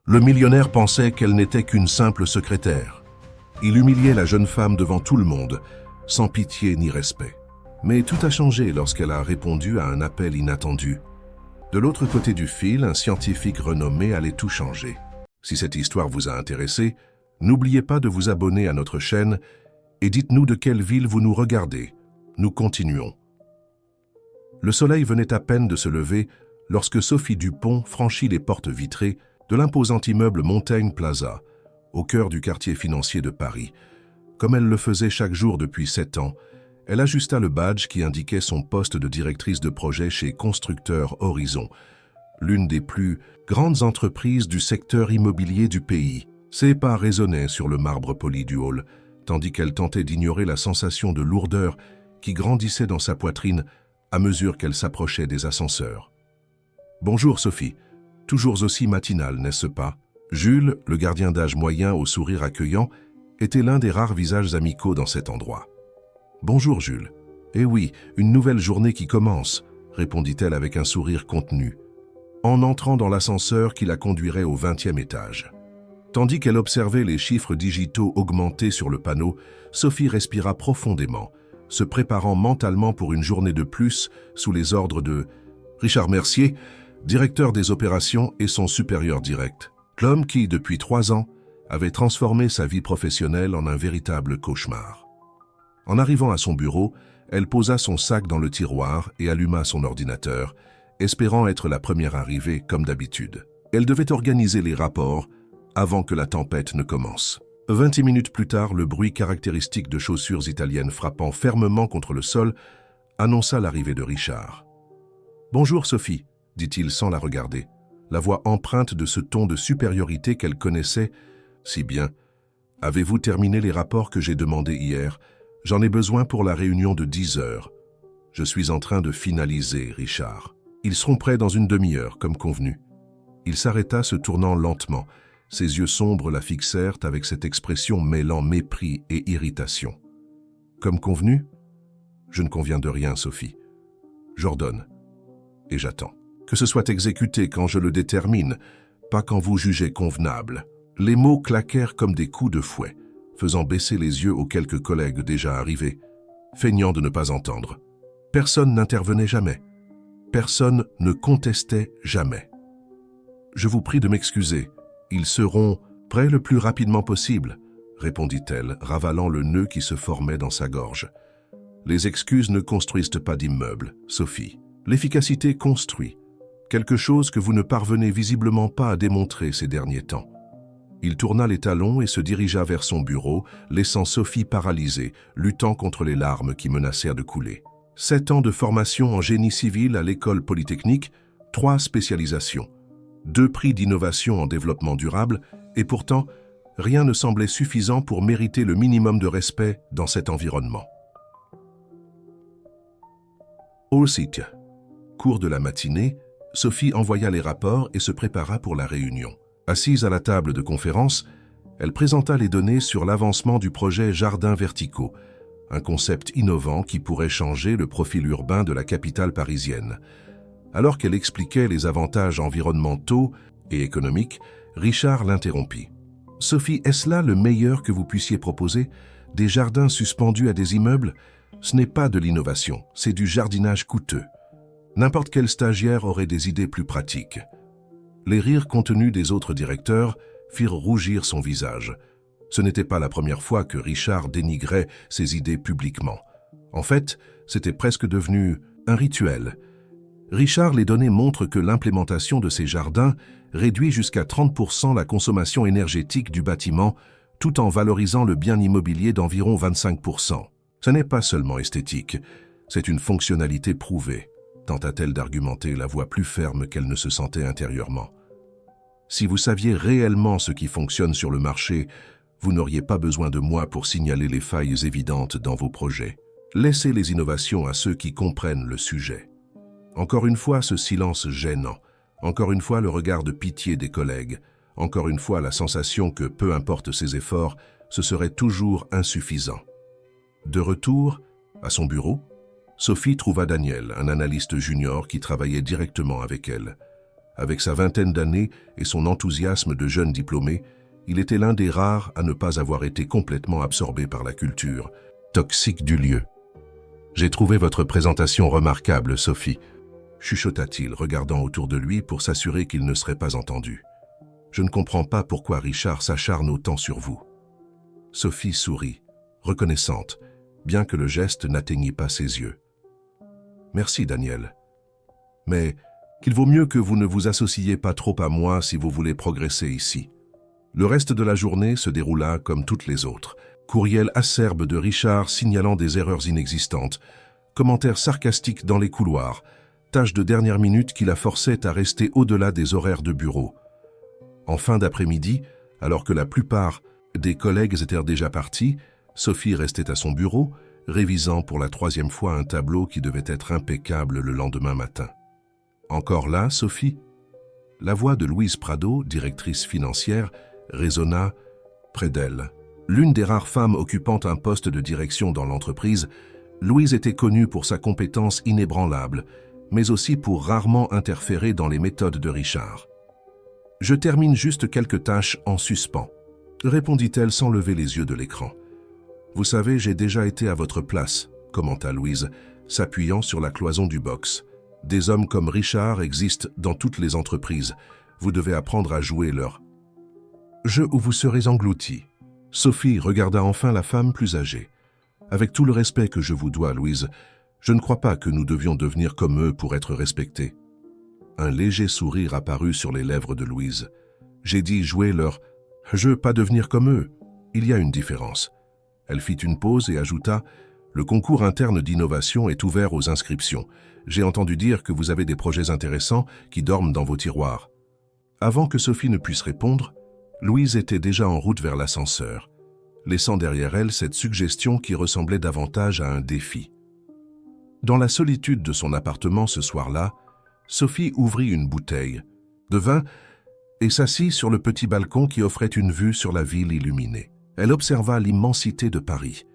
Le millionnaire pensait qu'elle n'était qu'une simple secrétaire. Il humiliait la jeune femme devant tout le monde, sans pitié ni respect. Mais tout a changé lorsqu'elle a répondu à un appel inattendu. De l'autre côté du fil, un scientifique renommé allait tout changer. Si cette histoire vous a intéressé, n'oubliez pas de vous abonner à notre chaîne et dites-nous de quelle ville vous nous regardez. Nous continuons. Le soleil venait à peine de se lever lorsque Sophie Dupont franchit les portes vitrées de l'imposant immeuble Montaigne Plaza, au cœur du quartier financier de Paris. Comme elle le faisait chaque jour depuis 7 ans, elle ajusta le badge qui indiquait son poste de directrice de projet chez Constructeurs Horizon, l'une des plus grandes entreprises du secteur immobilier du pays. Ses pas résonnaient sur le marbre poli du hall, tandis qu'elle tentait d'ignorer la sensation de lourdeur qui grandissait dans sa poitrine à mesure qu'elle s'approchait des ascenseurs. « Bonjour Sophie, toujours aussi matinale, n'est-ce pas ?» Jules, le gardien d'âge moyen au sourire accueillant, était l'un des rares visages amicaux dans cet endroit. « Bonjour Jules. Eh oui, une nouvelle journée qui commence, » répondit-elle avec un sourire contenu, en entrant dans l'ascenseur qui la conduirait au 20e étage. Tandis qu'elle observait les chiffres digitaux augmenter sur le panneau, Sophie respira profondément, se préparant mentalement pour une journée de plus sous les ordres de Richard Mercier, directeur des opérations et son supérieur direct. L'homme qui, depuis 3 ans, avait transformé sa vie professionnelle en un véritable cauchemar. En arrivant à son bureau, elle posa son sac dans le tiroir et alluma son ordinateur, espérant être la première arrivée comme d'habitude. Elle devait organiser les rapports avant que la tempête ne commence. 20 minutes plus tard, le bruit caractéristique de chaussures italiennes frappant fermement contre le sol annonça l'arrivée de Richard. « Bonjour Sophie », dit-il sans la regarder, la voix empreinte de ce ton de supériorité qu'elle connaissait si bien. « Avez-vous terminé les rapports que j'ai demandés hier? J'en ai besoin pour la réunion de 10 heures. Je suis en train de finaliser, Richard. Ils seront prêts dans une demi-heure, comme convenu. » Il s'arrêta, se tournant lentement. Ses yeux sombres la fixèrent avec cette expression mêlant mépris et irritation. « Comme convenu? Je ne conviens de rien, Sophie. J'ordonne. Et j'attends. Que ce soit exécuté quand je le détermine, pas quand vous jugez convenable. » Les mots claquèrent comme des coups de fouet, faisant baisser les yeux aux quelques collègues déjà arrivés, feignant de ne pas entendre. Personne n'intervenait jamais. Personne ne contestait jamais. « Je vous prie de m'excuser. Ils seront prêts le plus rapidement possible, » répondit-elle, ravalant le nœud qui se formait dans sa gorge. « Les excuses ne construisent pas d'immeuble, Sophie. L'efficacité construit, quelque chose que vous ne parvenez visiblement pas à démontrer ces derniers temps. » Il tourna les talons et se dirigea vers son bureau, laissant Sophie paralysée, luttant contre les larmes qui menacèrent de couler. 7 ans de formation en génie civil à l'école polytechnique, 3 spécialisations, 2 prix d'innovation en développement durable, et pourtant, rien ne semblait suffisant pour mériter le minimum de respect dans cet environnement. Au site. Cours de la matinée, Sophie envoya les rapports et se prépara pour la réunion. Assise à la table de conférence, elle présenta les données sur l'avancement du projet Jardins verticaux, un concept innovant qui pourrait changer le profil urbain de la capitale parisienne. Alors qu'elle expliquait les avantages environnementaux et économiques, Richard l'interrompit. « Sophie, est-ce là le meilleur que vous puissiez proposer? Des jardins suspendus à des immeubles? Ce n'est pas de l'innovation, c'est du jardinage coûteux. N'importe quel stagiaire aurait des idées plus pratiques. » Les rires contenus des autres directeurs firent rougir son visage. Ce n'était pas la première fois que Richard dénigrait ses idées publiquement. En fait, c'était presque devenu un rituel. Richard, les données montrent que l'implémentation de ces jardins réduit jusqu'à 30% la consommation énergétique du bâtiment, tout en valorisant le bien immobilier d'environ 25%. Ce n'est pas seulement esthétique, c'est une fonctionnalité prouvée, tenta-t-elle d'argumenter, la voix plus ferme qu'elle ne se sentait intérieurement. Si vous saviez réellement ce qui fonctionne sur le marché, vous n'auriez pas besoin de moi pour signaler les failles évidentes dans vos projets. Laissez les innovations à ceux qui comprennent le sujet. Encore une fois, ce silence gênant. Encore une fois, le regard de pitié des collègues. Encore une fois, la sensation que, peu importe ses efforts, ce serait toujours insuffisant. De retour, à son bureau, Sophie trouva Daniel, un analyste junior qui travaillait directement avec elle. Avec sa vingtaine d'années et son enthousiasme de jeune diplômé, il était l'un des rares à ne pas avoir été complètement absorbé par la culture toxique du lieu. « J'ai trouvé votre présentation remarquable, Sophie », chuchota-t-il, regardant autour de lui pour s'assurer qu'il ne serait pas entendu. « Je ne comprends pas pourquoi Richard s'acharne autant sur vous. » Sophie sourit, reconnaissante, bien que le geste n'atteignît pas ses yeux. « Merci, Daniel. Mais qu'il vaut mieux que vous ne vous associiez pas trop à moi si vous voulez progresser ici. » Le reste de la journée se déroula comme toutes les autres. Courriel acerbe de Richard signalant des erreurs inexistantes, commentaires sarcastiques dans les couloirs, tâches de dernière minute qui la forçaient à rester au-delà des horaires de bureau. En fin d'après-midi, alors que la plupart des collègues étaient déjà partis, Sophie restait à son bureau, révisant pour la 3e fois un tableau qui devait être impeccable le lendemain matin. « Encore là, Sophie ?» La voix de Louise Prado, directrice financière, résonna près d'elle. L'une des rares femmes occupant un poste de direction dans l'entreprise, Louise était connue pour sa compétence inébranlable, mais aussi pour rarement interférer dans les méthodes de Richard. « Je termine juste quelques tâches en suspens », répondit-elle sans lever les yeux de l'écran. « Vous savez, j'ai déjà été à votre place », commenta Louise, s'appuyant sur la cloison du box. « Des hommes comme Richard existent dans toutes les entreprises. Vous devez apprendre à jouer leur jeu où vous serez englouti. » Sophie regarda enfin la femme plus âgée. « Avec tout le respect que je vous dois, Louise, je ne crois pas que nous devions devenir comme eux pour être respectés. » Un léger sourire apparut sur les lèvres de Louise. « J'ai dit jouer leur jeu, pas devenir comme eux. Il y a une différence. » Elle fit une pause et ajouta « Le concours interne d'innovation est ouvert aux inscriptions. J'ai entendu dire que vous avez des projets intéressants qui dorment dans vos tiroirs. » Avant que Sophie ne puisse répondre, Louise était déjà en route vers l'ascenseur, laissant derrière elle cette suggestion qui ressemblait davantage à un défi. Dans la solitude de son appartement ce soir-là, Sophie ouvrit une bouteille de vin et s'assit sur le petit balcon qui offrait une vue sur la ville illuminée. Elle observa l'immensité de Paris,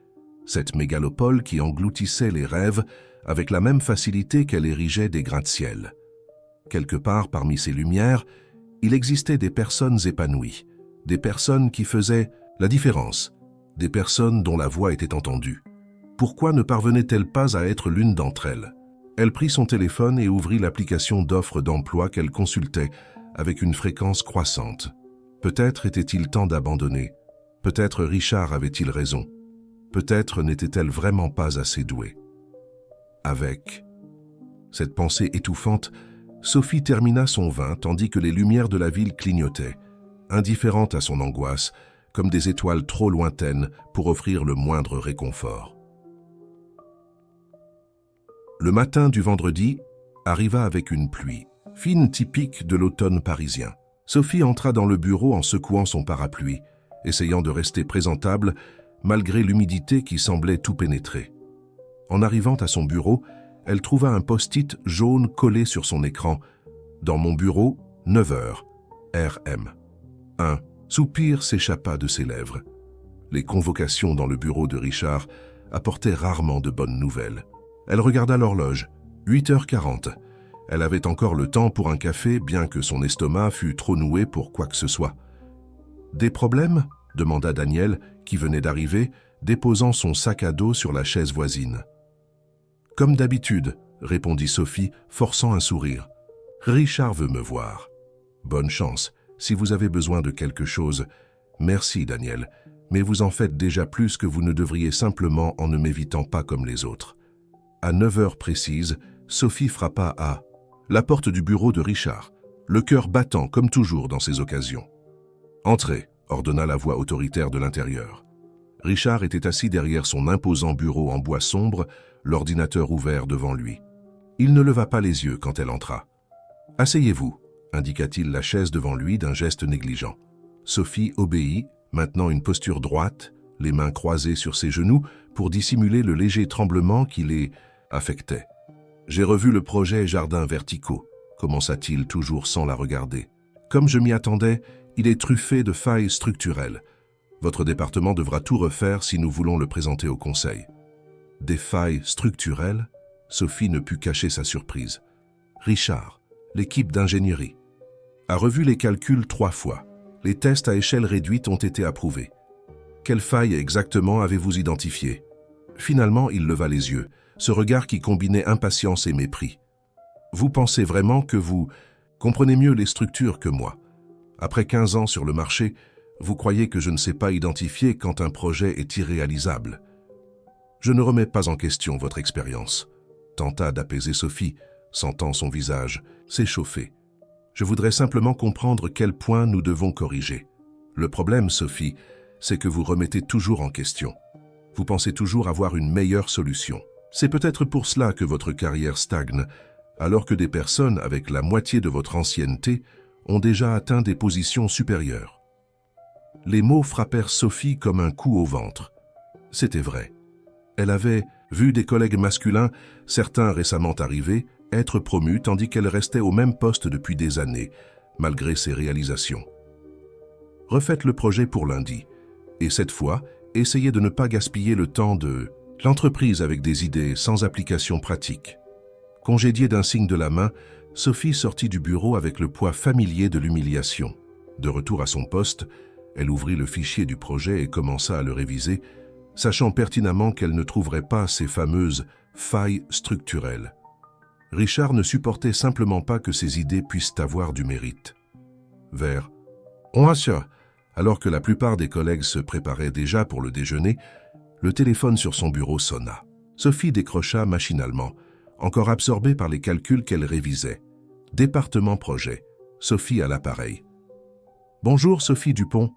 cette mégalopole qui engloutissait les rêves avec la même facilité qu'elle érigeait des gratte-ciel. Quelque part parmi ces lumières, il existait des personnes épanouies, des personnes qui faisaient la différence, des personnes dont la voix était entendue. Pourquoi ne parvenait-elle pas à être l'une d'entre elles? Elle prit son téléphone et ouvrit l'application d'offres d'emploi qu'elle consultait avec une fréquence croissante. Peut-être était-il temps d'abandonner. Peut-être Richard avait-il raison. Peut-être n'était-elle vraiment pas assez douée. Avec cette pensée étouffante, Sophie termina son vin tandis que les lumières de la ville clignotaient, indifférentes à son angoisse, comme des étoiles trop lointaines pour offrir le moindre réconfort. Le matin du vendredi arriva avec une pluie, fine typique de l'automne parisien. Sophie entra dans le bureau en secouant son parapluie, essayant de rester présentable malgré l'humidité qui semblait tout pénétrer. En arrivant à son bureau, elle trouva un post-it jaune collé sur son écran. « Dans mon bureau, 9h, RM. » Un soupir s'échappa de ses lèvres. Les convocations dans le bureau de Richard apportaient rarement de bonnes nouvelles. Elle regarda l'horloge, 8h40. Elle avait encore le temps pour un café, bien que son estomac fût trop noué pour quoi que ce soit. « Des problèmes ?» demanda Daniel, qui venait d'arriver, déposant son sac à dos sur la chaise voisine. « Comme d'habitude, » répondit Sophie, forçant un sourire. « Richard veut me voir. »« Bonne chance, si vous avez besoin de quelque chose. »« Merci, Daniel, mais vous en faites déjà plus que vous ne devriez simplement en ne m'évitant pas comme les autres. » À 9h précises, Sophie frappa à la porte du bureau de Richard, le cœur battant comme toujours dans ces occasions. « Entrez », ordonna la voix autoritaire de l'intérieur. Richard était assis derrière son imposant bureau en bois sombre, l'ordinateur ouvert devant lui. Il ne leva pas les yeux quand elle entra. « Asseyez-vous », indiqua-t-il la chaise devant lui d'un geste négligent. Sophie obéit, maintenant une posture droite, les mains croisées sur ses genoux pour dissimuler le léger tremblement qui les affectait. « J'ai revu le projet Jardins verticaux », commença-t-il toujours sans la regarder. « Comme je m'y attendais, il est truffé de failles structurelles. Votre département devra tout refaire si nous voulons le présenter au conseil. » Des failles structurelles? Sophie ne put cacher sa surprise. « Richard, l'équipe d'ingénierie. A revu les calculs 3 fois. Les tests à échelle réduite ont été approuvés. Quelle faille exactement avez-vous identifiée? Finalement, il leva les yeux, ce regard qui combinait impatience et mépris. Vous pensez vraiment que vous comprenez mieux les structures que moi? Après 15 ans sur le marché, vous croyez que je ne sais pas identifier quand un projet est irréalisable? Je ne remets pas en question votre expérience. Tenta d'apaiser Sophie, sentant son visage s'échauffer. Je voudrais simplement comprendre quel point nous devons corriger. Le problème, Sophie, c'est que vous remettez toujours en question. Vous pensez toujours avoir une meilleure solution. C'est peut-être pour cela que votre carrière stagne, alors que des personnes avec la moitié de votre ancienneté ont déjà atteint des positions supérieures. Les mots frappèrent Sophie comme un coup au ventre. C'était vrai. Elle avait vu des collègues masculins, certains récemment arrivés, être promus tandis qu'elle restait au même poste depuis des années, malgré ses réalisations. Refaites le projet pour lundi, et cette fois, essayez de ne pas gaspiller le temps de l'entreprise avec des idées sans application pratique. Congédiée d'un signe de la main, Sophie sortit du bureau avec le poids familier de l'humiliation. De retour à son poste, elle ouvrit le fichier du projet et commença à le réviser, sachant pertinemment qu'elle ne trouverait pas ces fameuses failles structurelles. Richard ne supportait simplement pas que ses idées puissent avoir du mérite. Vers 11h, alors que la plupart des collègues se préparaient déjà pour le déjeuner, le téléphone sur son bureau sonna. Sophie décrocha machinalement, encore absorbée par les calculs qu'elle révisait. Département projet. Sophie à l'appareil. « Bonjour Sophie Dupont ».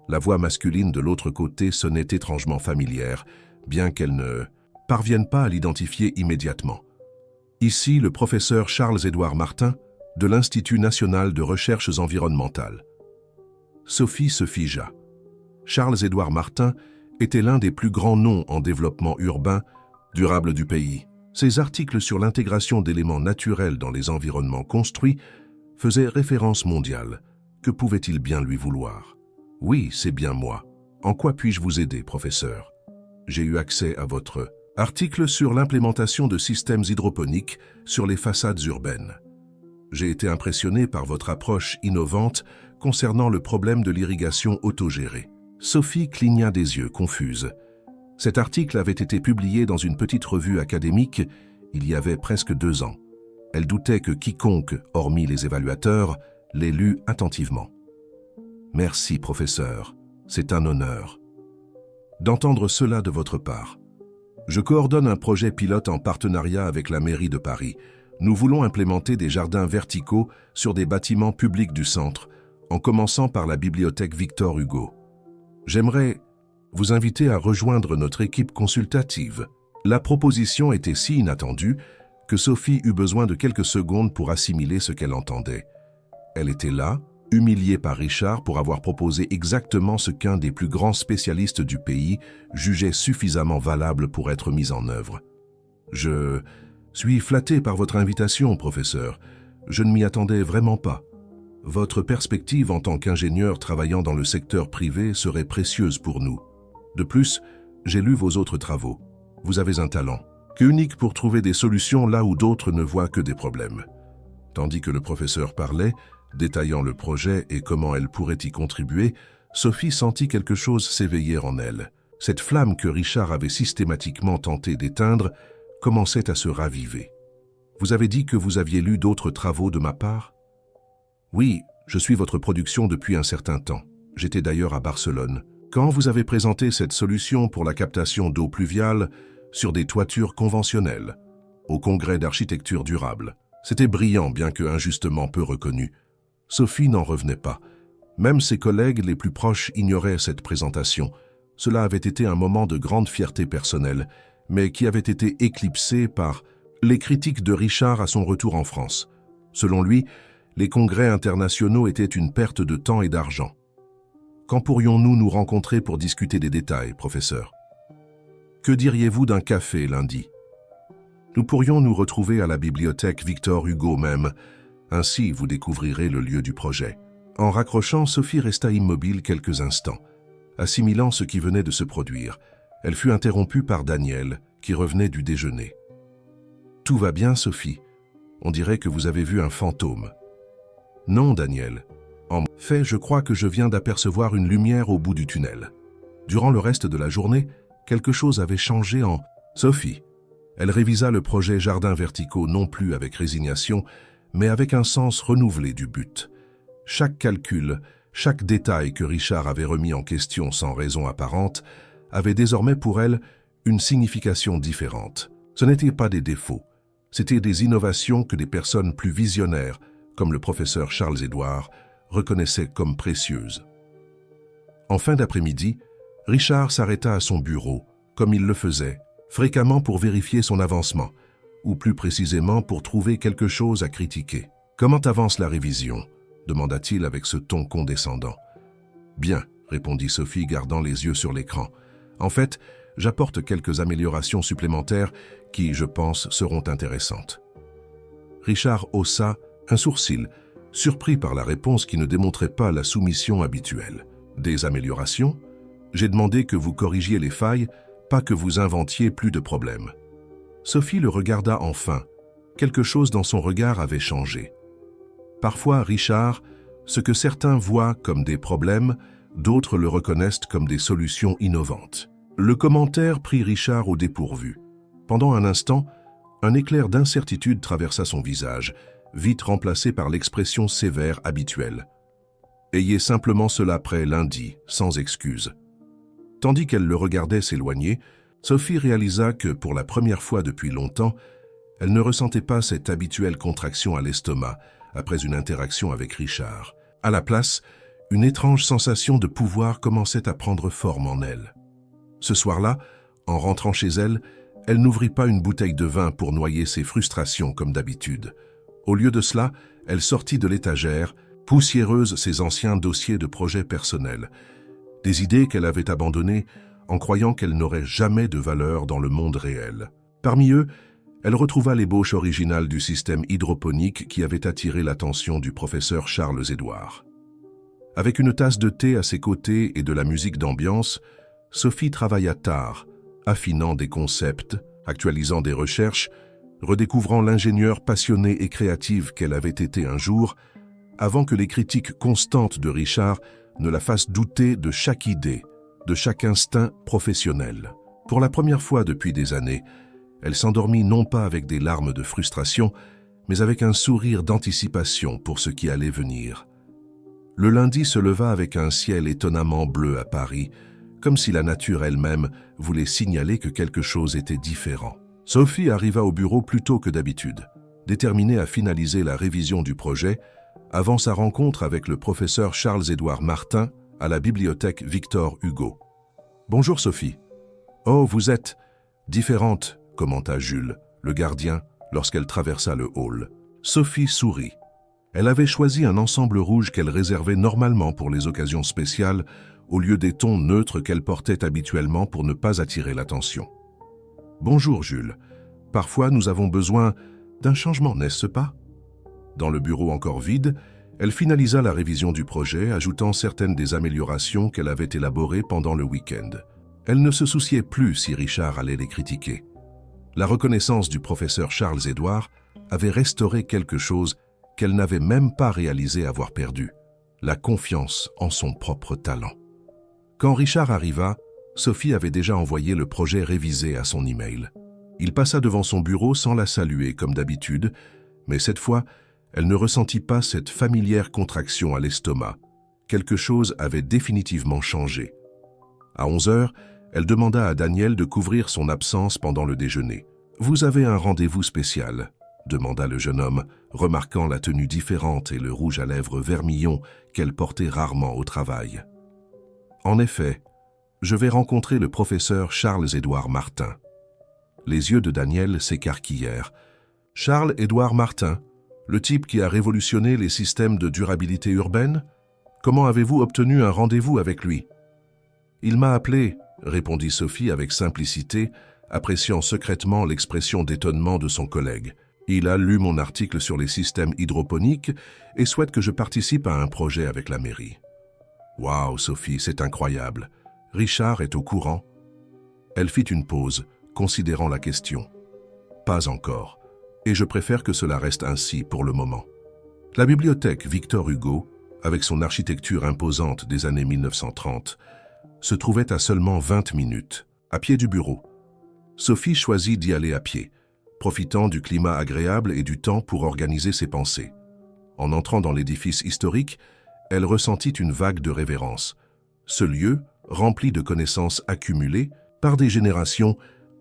La voix masculine de l'autre côté sonnait étrangement familière, bien qu'elle ne parvienne pas à l'identifier immédiatement. Ici, le professeur Charles-Édouard Martin, de l'Institut national de recherches environnementales. Sophie se figea. Charles-Édouard Martin était l'un des plus grands noms en développement urbain durable du pays. Ses articles sur l'intégration d'éléments naturels dans les environnements construits faisaient référence mondiale. Que pouvait-il bien lui vouloir? « Oui, c'est bien moi. En quoi puis-je vous aider, professeur? J'ai eu accès à votre article sur l'implémentation de systèmes hydroponiques sur les façades urbaines. J'ai été impressionné par votre approche innovante concernant le problème de l'irrigation autogérée. » Sophie cligna des yeux, confuse. Cet article avait été publié dans une petite revue académique il y avait presque 2 ans. Elle doutait que quiconque, hormis les évaluateurs, l'ait lu attentivement. « Merci, professeur. C'est un honneur d'entendre cela de votre part. Je coordonne un projet pilote en partenariat avec la mairie de Paris. Nous voulons implémenter des jardins verticaux sur des bâtiments publics du centre, en commençant par la bibliothèque Victor Hugo. J'aimerais vous inviter à rejoindre notre équipe consultative. » La proposition était si inattendue que Sophie eut besoin de quelques secondes pour assimiler ce qu'elle entendait. Elle était là, humiliée par Richard pour avoir proposé exactement ce qu'un des plus grands spécialistes du pays jugeait suffisamment valable pour être mis en œuvre. « Je suis flatté par votre invitation, professeur. Je ne m'y attendais vraiment pas. Votre perspective en tant qu'ingénieur travaillant dans le secteur privé serait précieuse pour nous. De plus, j'ai lu vos autres travaux. Vous avez un talent, unique pour trouver des solutions là où d'autres ne voient que des problèmes. » Tandis que le professeur parlait, détaillant le projet et comment elle pourrait y contribuer, Sophie sentit quelque chose s'éveiller en elle. Cette flamme que Richard avait systématiquement tenté d'éteindre commençait à se raviver. « Vous avez dit que vous aviez lu d'autres travaux de ma part? » « Oui, je suis votre production depuis un certain temps. J'étais d'ailleurs à Barcelone. Quand vous avez présenté cette solution pour la captation d'eau pluviale sur des toitures conventionnelles, au congrès d'architecture durable, c'était brillant bien que injustement peu reconnu. Sophie n'en revenait pas. Même ses collègues les plus proches ignoraient cette présentation. Cela avait été un moment de grande fierté personnelle, mais qui avait été éclipsé par les critiques de Richard à son retour en France. Selon lui, les congrès internationaux étaient une perte de temps et d'argent. « Quand pourrions-nous nous rencontrer pour discuter des détails, professeur? Que diriez-vous d'un café lundi? Nous pourrions nous retrouver à la bibliothèque Victor Hugo même. Ainsi, vous découvrirez le lieu du projet. » En raccrochant, Sophie resta immobile quelques instants, assimilant ce qui venait de se produire. Elle fut interrompue par Daniel, qui revenait du déjeuner. « Tout va bien, Sophie? On dirait que vous avez vu un fantôme. » Non, Daniel. En fait, je crois que je viens d'apercevoir une lumière au bout du tunnel. Durant le reste de la journée, quelque chose avait changé en Sophie. Elle révisa le projet Jardins verticaux non plus avec résignation, mais avec un sens renouvelé du but. Chaque calcul, chaque détail que Richard avait remis en question sans raison apparente, avait désormais pour elle une signification différente. Ce n'étaient pas des défauts, c'étaient des innovations que des personnes plus visionnaires, comme le professeur Charles-Édouard, reconnaissaient comme précieuses. En fin d'après-midi, Richard s'arrêta à son bureau, comme il le faisait, fréquemment pour vérifier son avancement, ou plus précisément pour trouver quelque chose à critiquer. « Comment avance la révision ?» demanda-t-il avec ce ton condescendant. « Bien, » répondit Sophie, gardant les yeux sur l'écran. « En fait, j'apporte quelques améliorations supplémentaires qui, je pense, seront intéressantes. » Richard haussa un sourcil, surpris par la réponse qui ne démontrait pas la soumission habituelle. « Des améliorations ? J'ai demandé que vous corrigiez les failles, pas que vous inventiez plus de problèmes. » Sophie le regarda enfin. Quelque chose dans son regard avait changé. Parfois, Richard, ce que certains voient comme des problèmes, d'autres le reconnaissent comme des solutions innovantes. Le commentaire prit Richard au dépourvu. Pendant un instant, un éclair d'incertitude traversa son visage, vite remplacé par l'expression sévère habituelle. « Ayez simplement cela prêt lundi, sans excuse. » Tandis qu'elle le regardait s'éloigner, Sophie réalisa que, pour la première fois depuis longtemps, elle ne ressentait pas cette habituelle contraction à l'estomac après une interaction avec Richard. À la place, une étrange sensation de pouvoir commençait à prendre forme en elle. Ce soir-là, en rentrant chez elle, elle n'ouvrit pas une bouteille de vin pour noyer ses frustrations comme d'habitude. Au lieu de cela, elle sortit de l'étagère, poussiéreuse ses anciens dossiers de projets personnels, des idées qu'elle avait abandonnées en croyant qu'elles n'auraient jamais de valeur dans le monde réel. Parmi eux, elle retrouva l'ébauche originale du système hydroponique qui avait attiré l'attention du professeur Charles-Édouard. Avec une tasse de thé à ses côtés et de la musique d'ambiance, Sophie travailla tard, affinant des concepts, actualisant des recherches, redécouvrant l'ingénieure passionnée et créative qu'elle avait été un jour, avant que les critiques constantes de Richard ne la fassent douter de chaque idée, de chaque instinct professionnel. Pour la première fois depuis des années, elle s'endormit non pas avec des larmes de frustration, mais avec un sourire d'anticipation pour ce qui allait venir. Le lundi se leva avec un ciel étonnamment bleu à Paris, comme si la nature elle-même voulait signaler que quelque chose était différent. Sophie arriva au bureau plus tôt que d'habitude, déterminée à finaliser la révision du projet, avant sa rencontre avec le professeur Charles-Édouard Martin à la bibliothèque Victor Hugo. « Bonjour Sophie. »« Oh, vous êtes différente, » commenta Jules, le gardien, lorsqu'elle traversa le hall. Sophie sourit. Elle avait choisi un ensemble rouge qu'elle réservait normalement pour les occasions spéciales, au lieu des tons neutres qu'elle portait habituellement pour ne pas attirer l'attention. « Bonjour Jules. Parfois nous avons besoin d'un changement, n'est-ce pas ?» Dans le bureau encore vide, elle finalisa la révision du projet, ajoutant certaines des améliorations qu'elle avait élaborées pendant le week-end. Elle ne se souciait plus si Richard allait les critiquer. La reconnaissance du professeur Charles-Édouard avait restauré quelque chose qu'elle n'avait même pas réalisé avoir perdu, la confiance en son propre talent. Quand Richard arriva, Sophie avait déjà envoyé le projet révisé à son email. Il passa devant son bureau sans la saluer comme d'habitude, mais cette fois, elle ne ressentit pas cette familière contraction à l'estomac. Quelque chose avait définitivement changé. À 11 heures, elle demanda à Daniel de couvrir son absence pendant le déjeuner. « Vous avez un rendez-vous spécial ?» demanda le jeune homme, remarquant la tenue différente et le rouge à lèvres vermillon qu'elle portait rarement au travail. « En effet, je vais rencontrer le professeur Charles-Édouard Martin. » Les yeux de Daniel s'écarquillèrent. « Charles-Édouard Martin, le type qui a révolutionné les systèmes de durabilité urbaine? Comment avez-vous obtenu un rendez-vous avec lui ?»« Il m'a appelé, » répondit Sophie avec simplicité, appréciant secrètement l'expression d'étonnement de son collègue. « Il a lu mon article sur les systèmes hydroponiques et souhaite que je participe à un projet avec la mairie. »« Waouh, Sophie, c'est incroyable. Richard est au courant ?» Elle fit une pause, considérant la question. « Pas encore. Et je préfère que cela reste ainsi pour le moment. » La bibliothèque Victor Hugo, avec son architecture imposante des années 1930, se trouvait à seulement 20 minutes, à pied du bureau. Sophie choisit d'y aller à pied, profitant du climat agréable et du temps pour organiser ses pensées. En entrant dans l'édifice historique, elle ressentit une vague de révérence. Ce lieu, rempli de connaissances accumulées par des générations,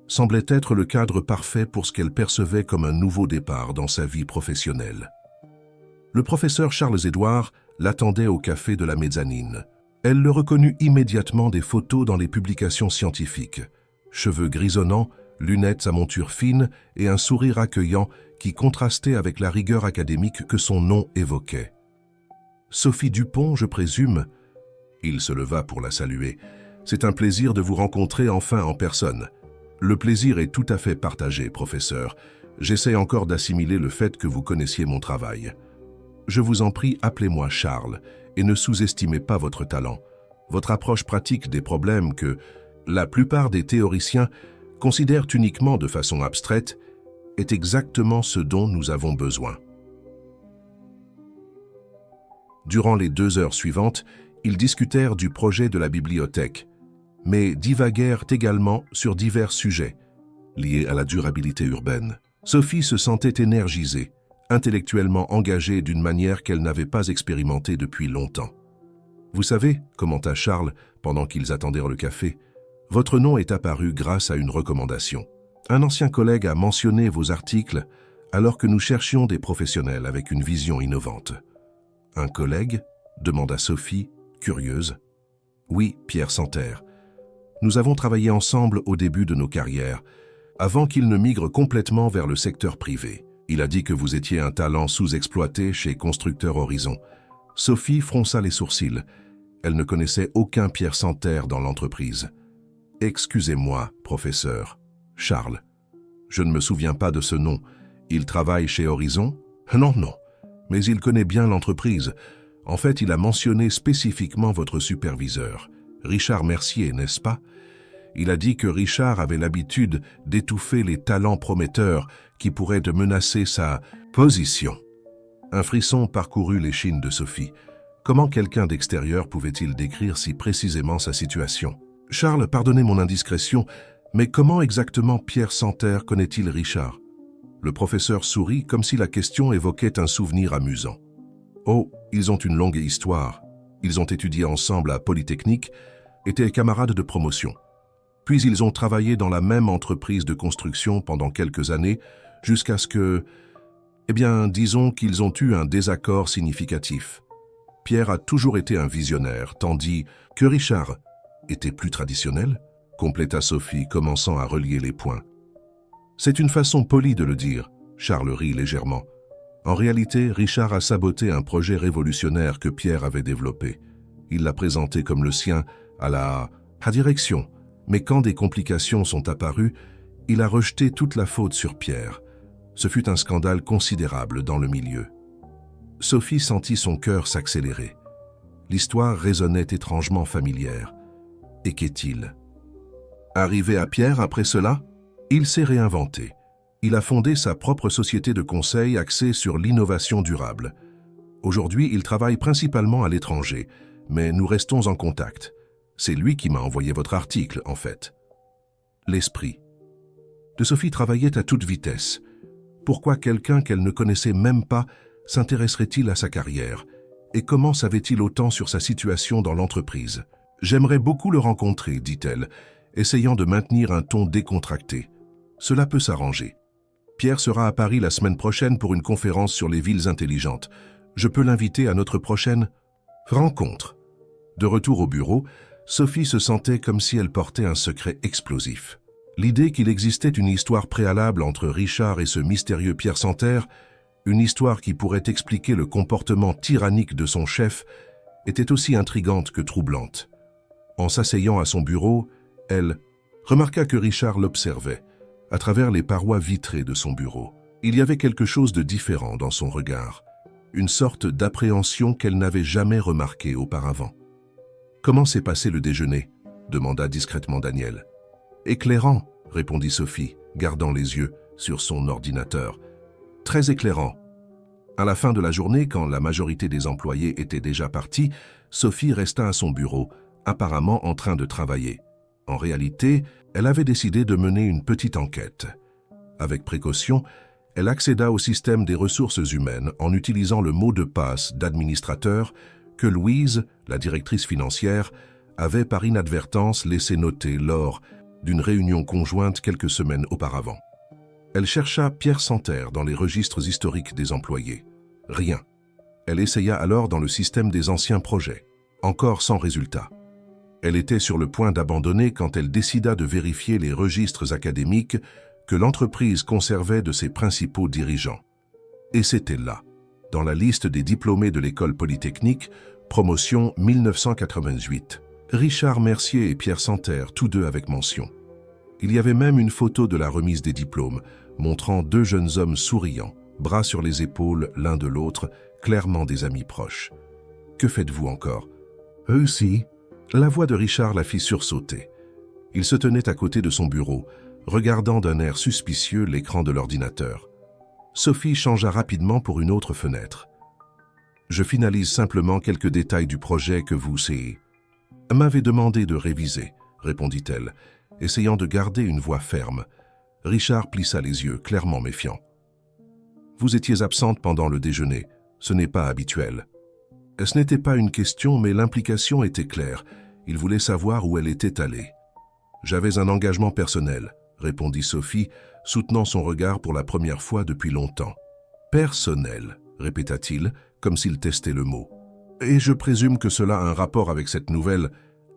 semblait être le cadre parfait pour ce qu'elle percevait comme un nouveau départ dans sa vie professionnelle. Le professeur Charles-Édouard l'attendait au café de la mezzanine. Elle le reconnut immédiatement des photos dans les publications scientifiques. Cheveux grisonnants, lunettes à monture fine et un sourire accueillant qui contrastait avec la rigueur académique que son nom évoquait. « Sophie Dupont, je présume ?» Il se leva pour la saluer. « C'est un plaisir de vous rencontrer enfin en personne. » « Le plaisir est tout à fait partagé, professeur. J'essaie encore d'assimiler le fait que vous connaissiez mon travail. Je vous en prie, appelez-moi Charles, et ne sous-estimez pas votre talent. Votre approche pratique des problèmes que la plupart des théoriciens considèrent uniquement de façon abstraite est exactement ce dont nous avons besoin. » Durant les 2 heures suivantes, ils discutèrent du projet de la bibliothèque, mais divaguèrent également sur divers sujets liés à la durabilité urbaine. Sophie se sentait énergisée, intellectuellement engagée d'une manière qu'elle n'avait pas expérimentée depuis longtemps. « Vous savez, commenta Charles pendant qu'ils attendirent le café, votre nom est apparu grâce à une recommandation. Un ancien collègue a mentionné vos articles alors que nous cherchions des professionnels avec une vision innovante. »« Un collègue ?» demanda Sophie, curieuse. « Oui, Pierre Santerre. Nous avons travaillé ensemble au début de nos carrières, avant qu'il ne migre complètement vers le secteur privé. Il a dit que vous étiez un talent sous-exploité chez Constructeur Horizon. » Sophie fronça les sourcils. Elle ne connaissait aucun Pierre Santerre dans l'entreprise. « Excusez-moi, professeur. Charles. Je ne me souviens pas de ce nom. Il travaille chez Horizon ? » ?»« Non, non. Mais il connaît bien l'entreprise. En fait, il a mentionné spécifiquement votre superviseur. Richard Mercier, n'est-ce pas? Il a dit que Richard avait l'habitude d'étouffer les talents prometteurs qui pourraient menacer sa position. » Un frisson parcourut l'échine de Sophie. Comment quelqu'un d'extérieur pouvait-il décrire si précisément sa situation? « Charles, pardonnez mon indiscrétion, mais comment exactement Pierre Santerre connaît-il Richard ?» Le professeur sourit comme si la question évoquait un souvenir amusant. « Oh, ils ont une longue histoire. Ils ont étudié ensemble à Polytechnique, étaient camarades de promotion. Puis ils ont travaillé dans la même entreprise de construction pendant quelques années, jusqu'à ce que... Eh bien, disons qu'ils ont eu un désaccord significatif. Pierre a toujours été un visionnaire, tandis que Richard était plus traditionnel, compléta Sophie, commençant à relier les points. C'est une façon polie de le dire, Charles rit légèrement. En réalité, Richard a saboté un projet révolutionnaire que Pierre avait développé. Il l'a présenté comme le sien à la direction, mais quand des complications sont apparues, il a rejeté toute la faute sur Pierre. Ce fut un scandale considérable dans le milieu. Sophie sentit son cœur s'accélérer. L'histoire résonnait étrangement familière. Et qu'est-il? Arrivé à Pierre après cela, il s'est réinventé. Il a fondé sa propre société de conseil axée sur l'innovation durable. Aujourd'hui, il travaille principalement à l'étranger, mais nous restons en contact. C'est lui qui m'a envoyé votre article, en fait. L'esprit de Sophie travaillait à toute vitesse. Pourquoi quelqu'un qu'elle ne connaissait même pas s'intéresserait-il à sa carrière? Et comment savait-il autant sur sa situation dans l'entreprise? J'aimerais beaucoup le rencontrer, dit-elle, essayant de maintenir un ton décontracté. Cela peut s'arranger. Pierre sera à Paris la semaine prochaine pour une conférence sur les villes intelligentes. Je peux l'inviter à notre prochaine rencontre. De retour au bureau, Sophie se sentait comme si elle portait un secret explosif. L'idée qu'il existait une histoire préalable entre Richard et ce mystérieux Pierre Santerre, une histoire qui pourrait expliquer le comportement tyrannique de son chef, était aussi intrigante que troublante. En s'asseyant à son bureau, elle remarqua que Richard l'observait, à travers les parois vitrées de son bureau. Il y avait quelque chose de différent dans son regard, une sorte d'appréhension qu'elle n'avait jamais remarquée auparavant. « Comment s'est passé le déjeuner ?» demanda discrètement Daniel. « Éclairant », répondit Sophie, gardant les yeux sur son ordinateur. « Très éclairant. À la fin de la journée, quand la majorité des employés étaient déjà partis, Sophie resta à son bureau, apparemment en train de travailler. En réalité, elle avait décidé de mener une petite enquête. Avec précaution, elle accéda au système des ressources humaines en utilisant le mot de passe d'administrateur que Louise, la directrice financière, avait par inadvertance laissé noter lors d'une réunion conjointe quelques semaines auparavant. Elle chercha Pierre Santerre dans les registres historiques des employés. Rien. Elle essaya alors dans le système des anciens projets. Encore sans résultat. Elle était sur le point d'abandonner quand elle décida de vérifier les registres académiques que l'entreprise conservait de ses principaux dirigeants. Et c'était là, dans la liste des diplômés de l'école polytechnique, promotion 1988. Richard Mercier et Pierre Santerre, tous deux avec mention. Il y avait même une photo de la remise des diplômes, montrant deux jeunes hommes souriants, bras sur les épaules l'un de l'autre, clairement des amis proches. « Que faites-vous encore »« Eux aussi ?» La voix de Richard la fit sursauter. Il se tenait à côté de son bureau, regardant d'un air suspicieux l'écran de l'ordinateur. Sophie changea rapidement pour une autre fenêtre. « Je finalise simplement quelques détails du projet que vous m'avez demandé de réviser, répondit-elle, essayant de garder une voix ferme. Richard plissa les yeux, clairement méfiant. Vous étiez absente pendant le déjeuner, ce n'est pas habituel. Ce n'était pas une question, mais l'implication était claire. Il voulait savoir où elle était allée. J'avais un engagement personnel, répondit Sophie, soutenant son regard pour la première fois depuis longtemps. Personnel, répéta-t-il, comme s'il testait le mot. Et je présume que cela a un rapport avec cette nouvelle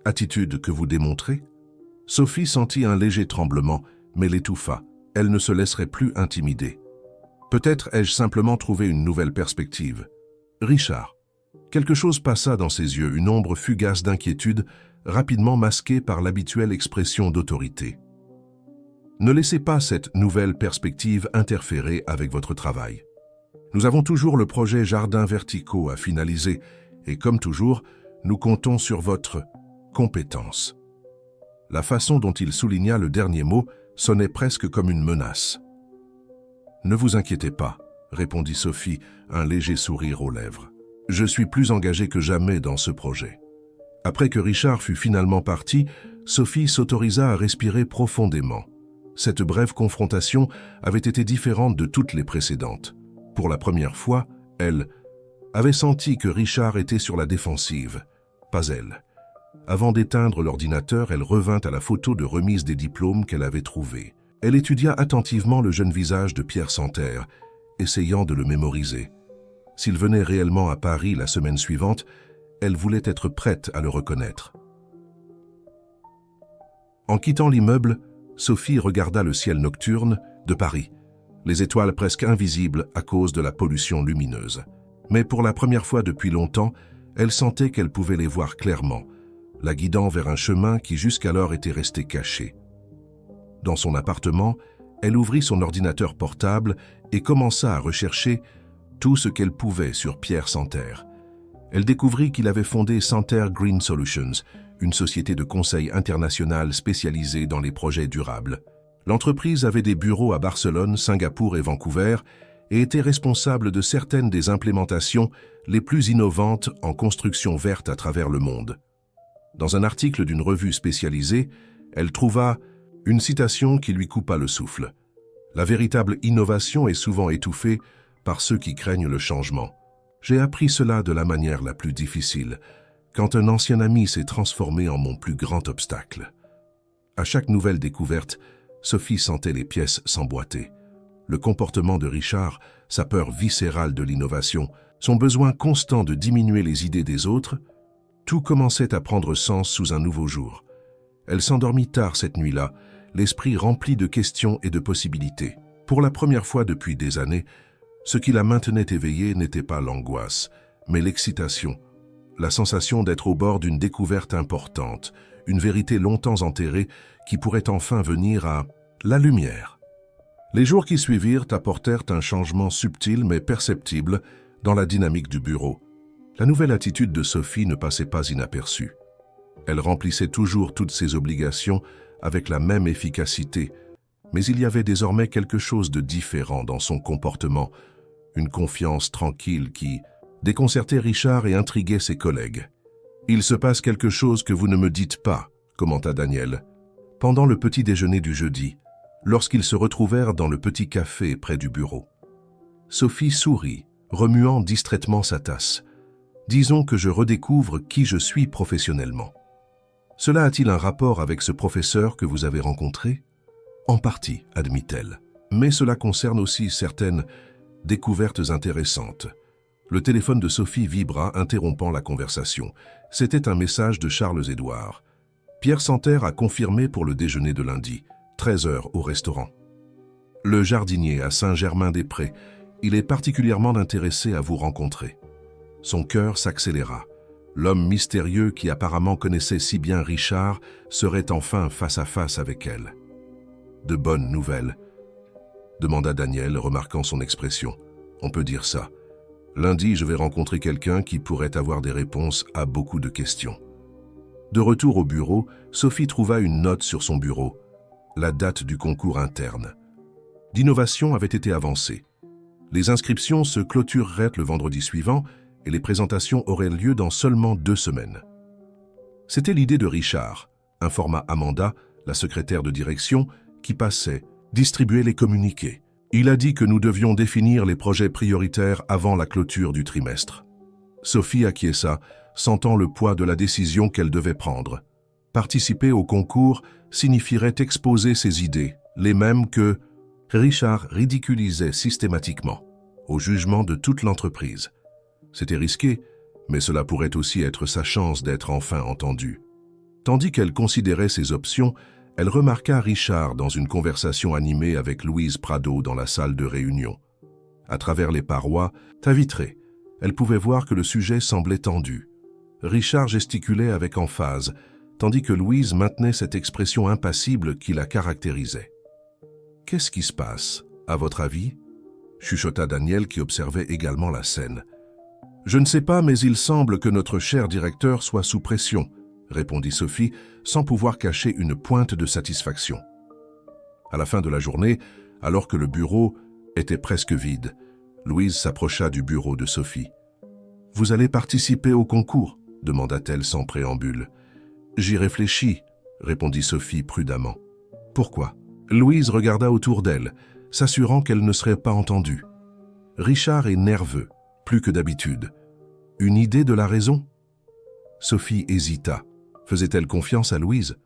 attitude que vous démontrez? Sophie sentit un léger tremblement, mais l'étouffa. Elle ne se laisserait plus intimider. Peut-être ai-je simplement trouvé une nouvelle perspective. Richard. Quelque chose passa dans ses yeux, une ombre fugace d'inquiétude, rapidement masquée par l'habituelle expression d'autorité. Ne laissez pas cette nouvelle perspective interférer avec votre travail. Nous avons toujours le projet Jardins verticaux à finaliser et comme toujours, nous comptons sur votre compétence. La façon dont il souligna le dernier mot sonnait presque comme une menace. Ne vous inquiétez pas, répondit Sophie, un léger sourire aux lèvres. Je suis plus engagée que jamais dans ce projet. Après que Richard fut finalement parti, Sophie s'autorisa à respirer profondément. Cette brève confrontation avait été différente de toutes les précédentes. Pour la première fois, elle avait senti que Richard était sur la défensive, pas elle. Avant d'éteindre l'ordinateur, elle revint à la photo de remise des diplômes qu'elle avait trouvée. Elle étudia attentivement le jeune visage de Pierre Santerre, essayant de le mémoriser. S'il venait réellement à Paris la semaine suivante, elle voulait être prête à le reconnaître. En quittant l'immeuble, Sophie regarda le ciel nocturne de Paris, les étoiles presque invisibles à cause de la pollution lumineuse. Mais pour la première fois depuis longtemps, elle sentait qu'elle pouvait les voir clairement, la guidant vers un chemin qui jusqu'alors était resté caché. Dans son appartement, elle ouvrit son ordinateur portable et commença à rechercher tout ce qu'elle pouvait sur Pierre Santerre. Elle découvrit qu'il avait fondé Santerre Green Solutions, une société de conseil international spécialisée dans les projets durables. L'entreprise avait des bureaux à Barcelone, Singapour et Vancouver et était responsable de certaines des implémentations les plus innovantes en construction verte à travers le monde. Dans un article d'une revue spécialisée, elle trouva une citation qui lui coupa le souffle. « La véritable innovation est souvent étouffée par ceux qui craignent le changement. J'ai appris cela de la manière la plus difficile, quand un ancien ami s'est transformé en mon plus grand obstacle. » À chaque nouvelle découverte, Sophie sentait les pièces s'emboîter. Le comportement de Richard, sa peur viscérale de l'innovation, son besoin constant de diminuer les idées des autres, tout commençait à prendre sens sous un nouveau jour. Elle s'endormit tard cette nuit-là, l'esprit rempli de questions et de possibilités. Pour la première fois depuis des années, ce qui la maintenait éveillée n'était pas l'angoisse, mais l'excitation, la sensation d'être au bord d'une découverte importante, une vérité longtemps enterrée qui pourrait enfin venir à la lumière. Les jours qui suivirent apportèrent un changement subtil mais perceptible dans la dynamique du bureau. La nouvelle attitude de Sophie ne passait pas inaperçue. Elle remplissait toujours toutes ses obligations avec la même efficacité, mais il y avait désormais quelque chose de différent dans son comportement, une confiance tranquille qui déconcertait Richard et intriguait ses collègues. « Il se passe quelque chose que vous ne me dites pas », commenta Daniel. Pendant le petit déjeuner du jeudi, lorsqu'ils se retrouvèrent dans le petit café près du bureau. Sophie sourit, remuant distraitement sa tasse. « Disons que je redécouvre qui je suis professionnellement. Cela a-t-il un rapport avec ce professeur que vous avez rencontré ? En partie, admit-elle. Mais cela concerne aussi certaines découvertes intéressantes. » Le téléphone de Sophie vibra, interrompant la conversation. C'était un message de Charles-Édouard. Pierre Santerre a confirmé pour le déjeuner de lundi, 13 h au restaurant. Le jardinier à Saint-Germain-des-Prés, il est particulièrement intéressé à vous rencontrer. Son cœur s'accéléra. L'homme mystérieux qui apparemment connaissait si bien Richard serait enfin face à face avec elle. De bonnes nouvelles, demanda Daniel, remarquant son expression. On peut dire ça. Lundi, je vais rencontrer quelqu'un qui pourrait avoir des réponses à beaucoup de questions. De retour au bureau, Sophie trouva une note sur son bureau, la date du concours interne. D'innovation avait été avancée. Les inscriptions se clôtureraient le vendredi suivant et les présentations auraient lieu dans seulement 2 semaines. C'était l'idée de Richard, informa Amanda, la secrétaire de direction, qui passait distribuer les communiqués. Il a dit que nous devions définir les projets prioritaires avant la clôture du trimestre. Sophie acquiesça, sentant le poids de la décision qu'elle devait prendre. Participer au concours signifierait exposer ses idées, les mêmes que Richard ridiculisait systématiquement, au jugement de toute l'entreprise. C'était risqué, mais cela pourrait aussi être sa chance d'être enfin entendue. Tandis qu'elle considérait ses options, elle remarqua Richard dans une conversation animée avec Louise Prado dans la salle de réunion. À travers les parois, vitrées, elle pouvait voir que le sujet semblait tendu. Richard gesticulait avec emphase, tandis que Louise maintenait cette expression impassible qui la caractérisait. « Qu'est-ce qui se passe, à votre avis ?» chuchota Daniel qui observait également la scène. « Je ne sais pas, mais il semble que notre cher directeur soit sous pression, » répondit Sophie, sans pouvoir cacher une pointe de satisfaction. À la fin de la journée, alors que le bureau était presque vide, Louise s'approcha du bureau de Sophie. « Vous allez participer au concours ?» demanda-t-elle sans préambule. « J'y réfléchis, » répondit Sophie prudemment. « Pourquoi ?» Louise regarda autour d'elle, s'assurant qu'elle ne serait pas entendue. Richard est nerveux, plus que d'habitude. Une idée de la raison ? Sophie hésita. Faisait-elle confiance à Louise ?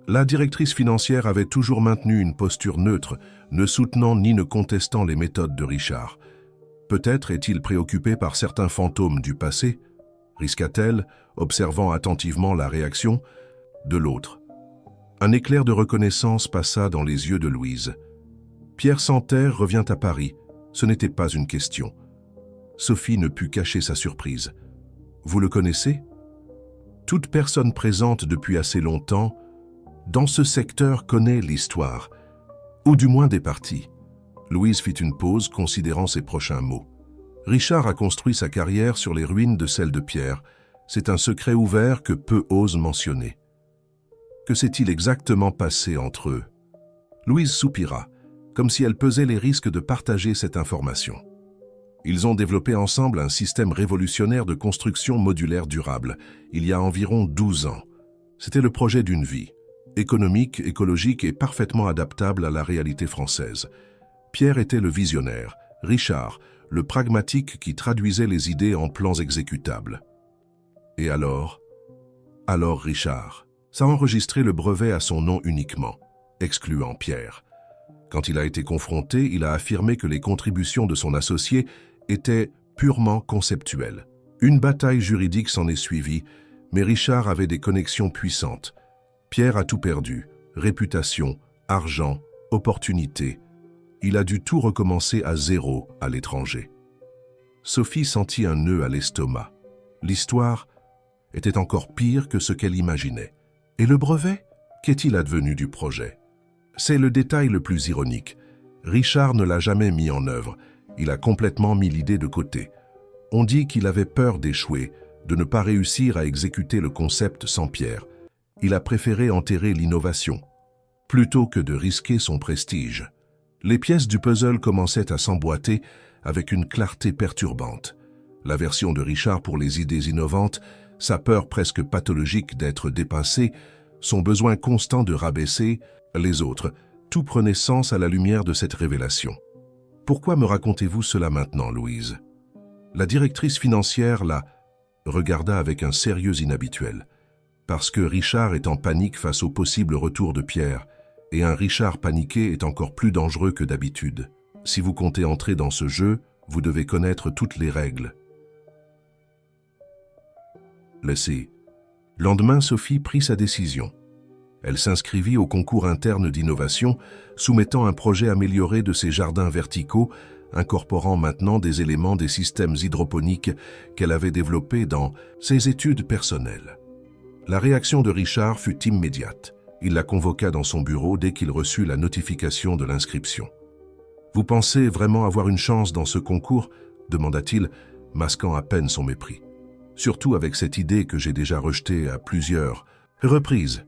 La directrice financière avait toujours maintenu une posture neutre, ne soutenant ni ne contestant les méthodes de Richard. Peut-être est-il préoccupé par certains fantômes du passé ? Risqua-t-elle, observant attentivement la réaction de l'autre. Un éclair de reconnaissance passa dans les yeux de Louise. Pierre Santerre revient à Paris. Ce n'était pas une question. Sophie ne put cacher sa surprise. « Vous le connaissez ?» Toute personne présente depuis assez longtemps dans ce secteur connaît l'histoire, ou du moins des parties. Louise fit une pause, considérant ses prochains mots. Richard a construit sa carrière sur les ruines de celle de Pierre. C'est un secret ouvert que peu osent mentionner. Que s'est-il exactement passé entre eux ? Louise soupira, comme si elle pesait les risques de partager cette information. Ils ont développé ensemble un système révolutionnaire de construction modulaire durable, il y a environ 12 ans. C'était le projet d'une vie, économique, écologique et parfaitement adaptable à la réalité française. Pierre était le visionnaire, Richard, le pragmatique qui traduisait les idées en plans exécutables. Et alors Richard. Ça enregistrait le brevet à son nom uniquement, excluant Pierre. Quand il a été confronté, il a affirmé que les contributions de son associé étaient purement conceptuelles. Une bataille juridique s'en est suivie, mais Richard avait des connexions puissantes. Pierre a tout perdu, réputation, argent, opportunités. Il a dû tout recommencer à zéro à l'étranger. Sophie sentit un nœud à l'estomac. L'histoire était encore pire que ce qu'elle imaginait. Et le brevet ? Qu'est-il advenu du projet ? C'est le détail le plus ironique. Richard ne l'a jamais mis en œuvre. Il a complètement mis l'idée de côté. On dit qu'il avait peur d'échouer, de ne pas réussir à exécuter le concept sans Pierre. Il a préféré enterrer l'innovation, plutôt que de risquer son prestige. Les pièces du puzzle commençaient à s'emboîter avec une clarté perturbante. L'aversion de Richard pour les idées innovantes, sa peur presque pathologique d'être dépassé, son besoin constant de rabaisser les autres, tout prenait sens à la lumière de cette révélation. « Pourquoi me racontez-vous cela maintenant, Louise ?» La directrice financière la regarda avec un sérieux inhabituel. Parce que Richard est en panique face au possible retour de Pierre, et un Richard paniqué est encore plus dangereux que d'habitude. Si vous comptez entrer dans ce jeu, vous devez connaître toutes les règles. Laissez. Lendemain, Sophie prit sa décision. Elle s'inscrivit au concours interne d'innovation, soumettant un projet amélioré de ses jardins verticaux, incorporant maintenant des éléments des systèmes hydroponiques qu'elle avait développés dans ses études personnelles. La réaction de Richard fut immédiate. Il la convoqua dans son bureau dès qu'il reçut la notification de l'inscription. « Vous pensez vraiment avoir une chance dans ce concours ?» demanda-t-il, masquant à peine son mépris. « Surtout avec cette idée que j'ai déjà rejetée à plusieurs reprises. »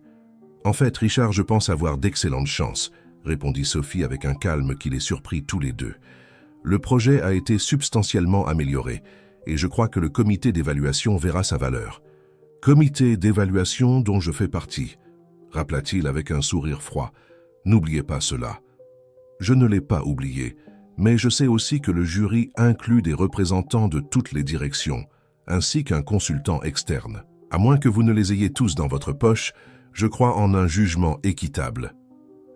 « En fait, Richard, je pense avoir d'excellentes chances, » répondit Sophie avec un calme qui les surprit tous les deux. « Le projet a été substantiellement amélioré, et je crois que le comité d'évaluation verra sa valeur. »« Comité d'évaluation dont je fais partie, » rappela-t-il avec un sourire froid. « N'oubliez pas cela. » Je ne l'ai pas oublié, mais je sais aussi que le jury inclut des représentants de toutes les directions, ainsi qu'un consultant externe. À moins que vous ne les ayez tous dans votre poche, je crois en un jugement équitable.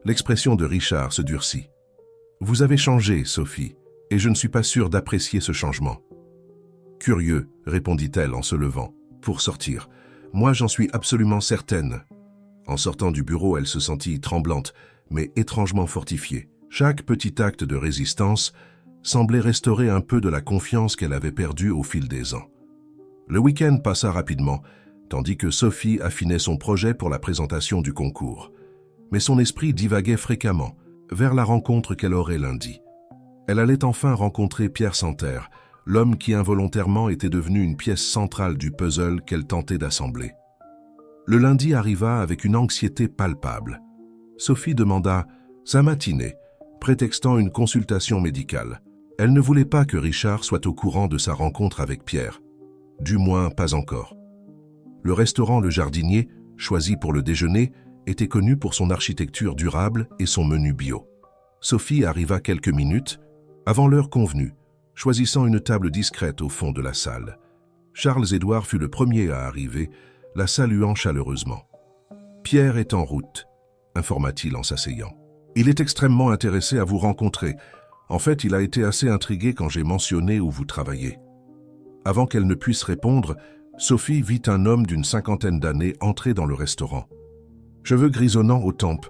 L'expression de Richard se durcit. « Vous avez changé, Sophie, et je ne suis pas sûr d'apprécier ce changement. »« Curieux, » répondit-elle en se levant, pour sortir. « Moi, j'en suis absolument certaine. » En sortant du bureau, elle se sentit tremblante, mais étrangement fortifiée. Chaque petit acte de résistance semblait restaurer un peu de la confiance qu'elle avait perdue au fil des ans. Le week-end passa rapidement, tandis que Sophie affinait son projet pour la présentation du concours. Mais son esprit divaguait fréquemment vers la rencontre qu'elle aurait lundi. Elle allait enfin rencontrer Pierre Santerre, l'homme qui involontairement était devenu une pièce centrale du puzzle qu'elle tentait d'assembler. Le lundi arriva avec une anxiété palpable. Sophie demanda sa matinée, prétextant une consultation médicale. Elle ne voulait pas que Richard soit au courant de sa rencontre avec Pierre. Du moins, pas encore. Le restaurant Le Jardinier, choisi pour le déjeuner, était connu pour son architecture durable et son menu bio. Sophie arriva quelques minutes avant l'heure convenue, choisissant une table discrète au fond de la salle. Charles-Édouard fut le premier à arriver, la saluant chaleureusement. « Pierre est en route », informa-t-il en s'asseyant. « Il est extrêmement intéressé à vous rencontrer. En fait, il a été assez intrigué quand j'ai mentionné où vous travaillez. » Avant qu'elle ne puisse répondre, Sophie vit un homme d'une 50aine d'années entrer dans le restaurant. Cheveux grisonnants aux tempes,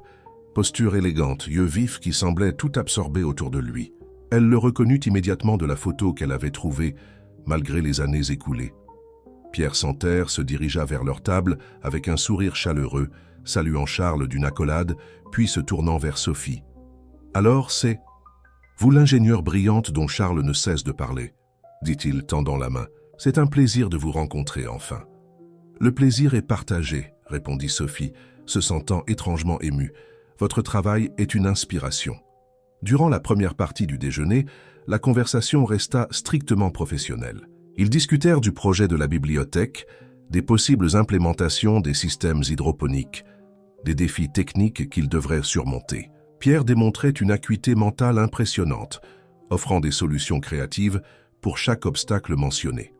posture élégante, yeux vifs qui semblaient tout absorbés autour de lui. Elle le reconnut immédiatement de la photo qu'elle avait trouvée, malgré les années écoulées. Pierre Santerre se dirigea vers leur table avec un sourire chaleureux, saluant Charles d'une accolade, puis se tournant vers Sophie. « Alors c'est vous l'ingénieure brillante dont Charles ne cesse de parler, » dit-il tendant la main. « C'est un plaisir de vous rencontrer enfin. »« Le plaisir est partagé, » répondit Sophie, se sentant étrangement émue. « Votre travail est une inspiration. » Durant la première partie du déjeuner, la conversation resta strictement professionnelle. Ils discutèrent du projet de la bibliothèque, des possibles implémentations des systèmes hydroponiques, des défis techniques qu'ils devraient surmonter. Pierre démontrait une acuité mentale impressionnante, offrant des solutions créatives pour chaque obstacle mentionné.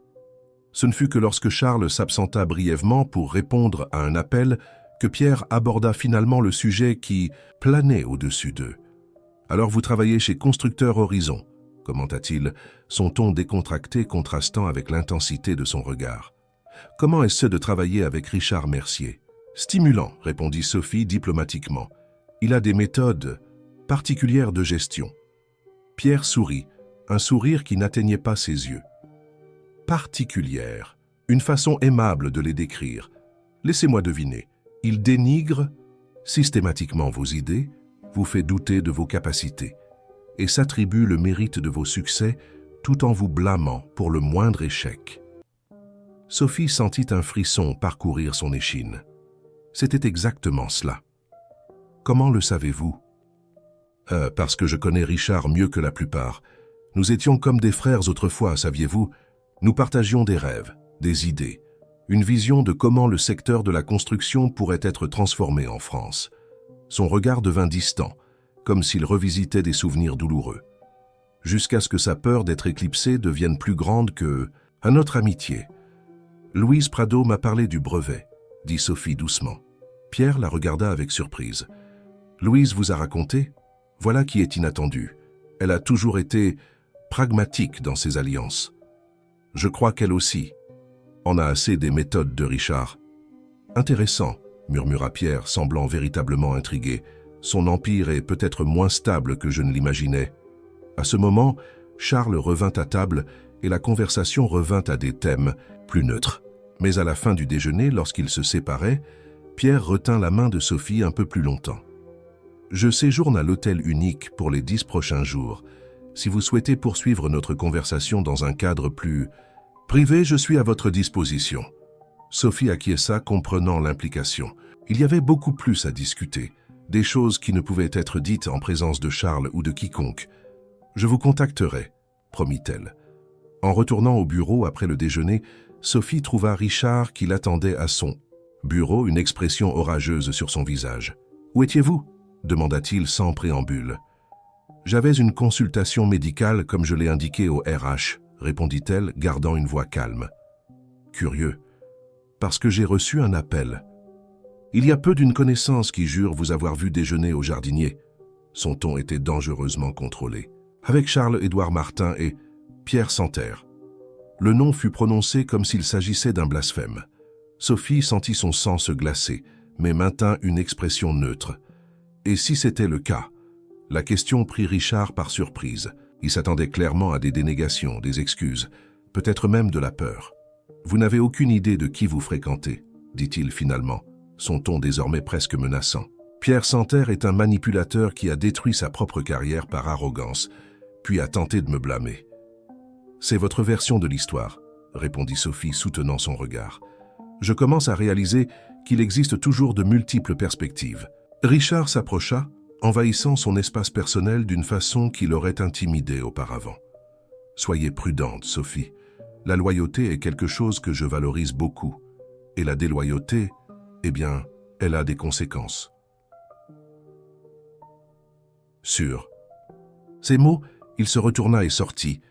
Ce ne fut que lorsque Charles s'absenta brièvement pour répondre à un appel que Pierre aborda finalement le sujet qui planait au-dessus d'eux. « Alors vous travaillez chez Constructeur Horizon », commenta-t-il, son ton décontracté contrastant avec l'intensité de son regard. « Comment est-ce de travailler avec Richard Mercier ?»« Stimulant », répondit Sophie diplomatiquement. « Il a des méthodes particulières de gestion. » Pierre sourit, un sourire qui n'atteignait pas ses yeux. « Particulière, une façon aimable de les décrire. Laissez-moi deviner, il dénigre systématiquement vos idées, vous fait douter de vos capacités et s'attribue le mérite de vos succès tout en vous blâmant pour le moindre échec. » Sophie sentit un frisson parcourir son échine. C'était exactement cela. « Comment le savez-vous ?»« Parce que je connais Richard mieux que la plupart. Nous étions comme des frères autrefois, saviez-vous? Nous partagions des rêves, des idées, une vision de comment le secteur de la construction pourrait être transformé en France. Son regard devint distant, comme s'il revisitait des souvenirs douloureux, jusqu'à ce que sa peur d'être éclipsé devienne plus grande que... À notre amitié. Louise Prado m'a parlé du brevet, dit Sophie doucement. Pierre la regarda avec surprise. Louise vous a raconté? Voilà qui est inattendu. Elle a toujours été pragmatique dans ses alliances. Je crois qu'elle aussi en a assez des méthodes de Richard. Intéressant, murmura Pierre, semblant véritablement intrigué. Son empire est peut-être moins stable que je ne l'imaginais. À ce moment, Charles revint à table et la conversation revint à des thèmes plus neutres. Mais à la fin du déjeuner, lorsqu'ils se séparaient, Pierre retint la main de Sophie un peu plus longtemps. « Je séjourne à l'hôtel unique pour les 10 prochains jours. Si vous souhaitez poursuivre notre conversation dans un cadre plus privé, je suis à votre disposition. » Sophie acquiesça, comprenant l'implication. Il y avait beaucoup plus à discuter, des choses qui ne pouvaient être dites en présence de Charles ou de quiconque. « Je vous contacterai, » promit-elle. En retournant au bureau après le déjeuner, Sophie trouva Richard qui l'attendait à son bureau, une expression orageuse sur son visage. « Où étiez-vous » demanda-t-il sans préambule. « J'avais une consultation médicale comme je l'ai indiqué au RH, » répondit-elle, gardant une voix calme. « Curieux, parce que j'ai reçu un appel. Il y a peu d'une connaissance qui jure vous avoir vu déjeuner au jardinier. » Son ton était dangereusement contrôlé. « Avec Charles-Édouard Martin et Pierre Santerre. » Le nom fut prononcé comme s'il s'agissait d'un blasphème. Sophie sentit son sang se glacer, mais maintint une expression neutre. Et si c'était le cas? La question prit Richard par surprise. Il s'attendait clairement à des dénégations, des excuses, peut-être même de la peur. « Vous n'avez aucune idée de qui vous fréquentez, » dit-il finalement, son ton désormais presque menaçant. « Pierre Santerre est un manipulateur qui a détruit sa propre carrière par arrogance, puis a tenté de me blâmer. » « C'est votre version de l'histoire, » répondit Sophie, soutenant son regard. « Je commence à réaliser qu'il existe toujours de multiples perspectives. » Richard s'approcha, envahissant son espace personnel d'une façon qui l'aurait intimidé auparavant. « Soyez prudente, Sophie. La loyauté est quelque chose que je valorise beaucoup. Et la déloyauté, eh bien, elle a des conséquences. » Sur ces mots, il se retourna et sortit,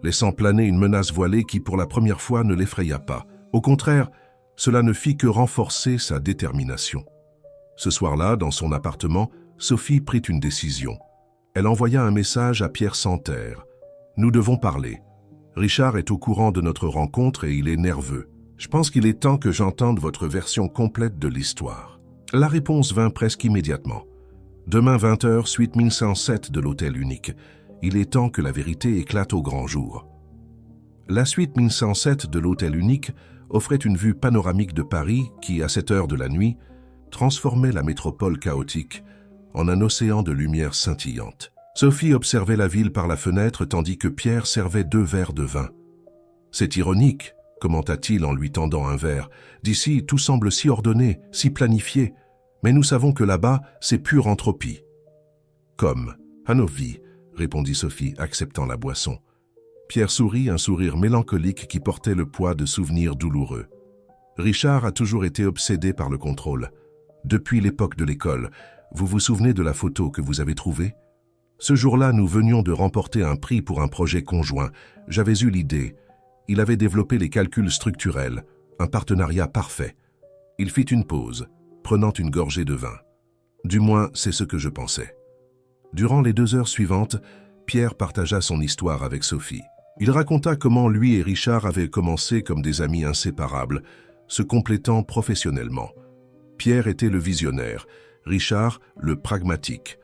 laissant planer une menace voilée qui, pour la première fois, ne l'effraya pas. Au contraire, cela ne fit que renforcer sa détermination. Ce soir-là, dans son appartement, Sophie prit une décision. Elle envoya un message à Pierre Santerre. « Nous devons parler. Richard est au courant de notre rencontre et il est nerveux. Je pense qu'il est temps que j'entende votre version complète de l'histoire. » La réponse vint presque immédiatement. « Demain 20h, suite 1107 de l'hôtel unique. Il est temps que la vérité éclate au grand jour. » La suite 1107 de l'hôtel unique offrait une vue panoramique de Paris qui, à cette heure de la nuit, transformait la métropole chaotique en un océan de lumière scintillante. Sophie observait la ville par la fenêtre tandis que Pierre servait 2 verres de vin. « C'est ironique, » commenta-t-il en lui tendant un verre. « D'ici, tout semble si ordonné, si planifié, mais nous savons que là-bas, c'est pure entropie. »« Comme à nos vies, » répondit Sophie, acceptant la boisson. Pierre sourit, un sourire mélancolique qui portait le poids de souvenirs douloureux. Richard a toujours été obsédé par le contrôle. Depuis l'époque de l'école, vous vous souvenez de la photo que vous avez trouvée? Ce jour-là, nous venions de remporter un prix pour un projet conjoint. J'avais eu l'idée. Il avait développé les calculs structurels, un partenariat parfait. Il fit une pause, prenant une gorgée de vin. Du moins, c'est ce que je pensais. Durant les 2 heures suivantes, Pierre partagea son histoire avec Sophie. Il raconta comment lui et Richard avaient commencé comme des amis inséparables, se complétant professionnellement. Pierre était le visionnaire, Richard le pragmatique.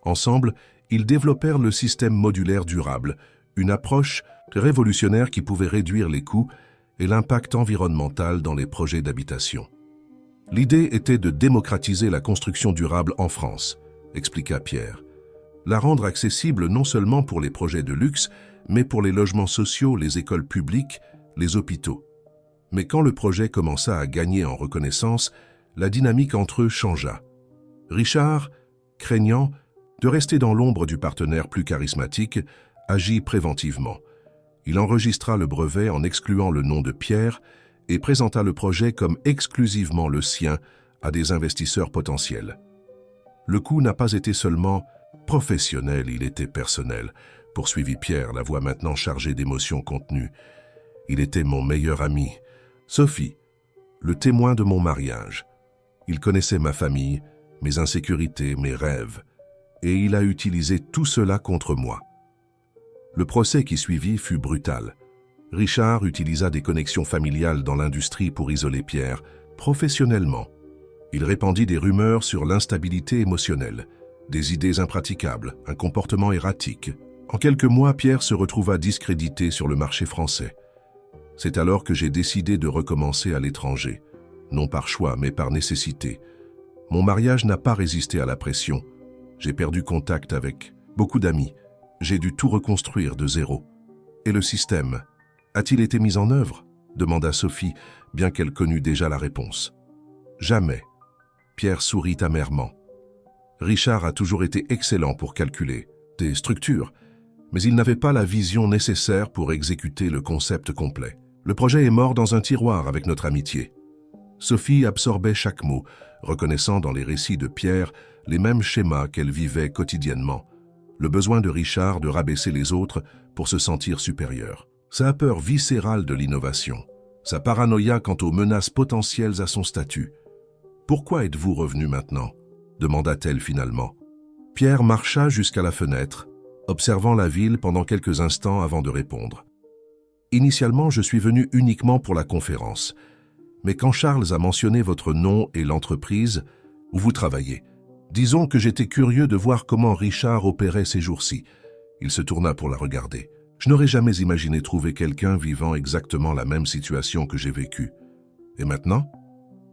Ensemble, ils développèrent le système modulaire durable, une approche révolutionnaire qui pouvait réduire les coûts et l'impact environnemental dans les projets d'habitation. L'idée était de démocratiser la construction durable en France, expliqua Pierre. La rendre accessible non seulement pour les projets de luxe, mais pour les logements sociaux, les écoles publiques, les hôpitaux. Mais quand le projet commença à gagner en reconnaissance, la dynamique entre eux changea. Richard, craignant de rester dans l'ombre du partenaire plus charismatique, agit préventivement. Il enregistra le brevet en excluant le nom de Pierre et présenta le projet comme exclusivement le sien à des investisseurs potentiels. Le coup n'a pas été seulement professionnel, il était personnel, poursuivit Pierre, la voix maintenant chargée d'émotions contenues. Il était mon meilleur ami. Sophie, le témoin de mon mariage. Il connaissait ma famille, mes insécurités, mes rêves, et il a utilisé tout cela contre moi. Le procès qui suivit fut brutal. Richard utilisa des connexions familiales dans l'industrie pour isoler Pierre, professionnellement. Il répandit des rumeurs sur l'instabilité émotionnelle, des idées impraticables, un comportement erratique. En quelques mois, Pierre se retrouva discrédité sur le marché français. C'est alors que j'ai décidé de recommencer à l'étranger, non par choix, mais par nécessité. Mon mariage n'a pas résisté à la pression. J'ai perdu contact avec beaucoup d'amis. J'ai dû tout reconstruire de zéro. Et le système, a-t-il été mis en œuvre ? Demanda Sophie, bien qu'elle connût déjà la réponse. Jamais. Pierre sourit amèrement. Richard a toujours été excellent pour calculer des structures, mais il n'avait pas la vision nécessaire pour exécuter le concept complet. Le projet est mort dans un tiroir avec notre amitié. Sophie absorbait chaque mot, reconnaissant dans les récits de Pierre les mêmes schémas qu'elle vivait quotidiennement. Le besoin de Richard de rabaisser les autres pour se sentir supérieur. Sa peur viscérale de l'innovation. Sa paranoïa quant aux menaces potentielles à son statut. « Pourquoi êtes-vous revenu maintenant ?» demanda-t-elle finalement. Pierre marcha jusqu'à la fenêtre, observant la ville pendant quelques instants avant de répondre. « Initialement, je suis venu uniquement pour la conférence. Mais quand Charles a mentionné votre nom et l'entreprise où vous travaillez, disons que j'étais curieux de voir comment Richard opérait ces jours-ci. » Il se tourna pour la regarder. « Je n'aurais jamais imaginé trouver quelqu'un vivant exactement la même situation que j'ai vécue. Et maintenant ?»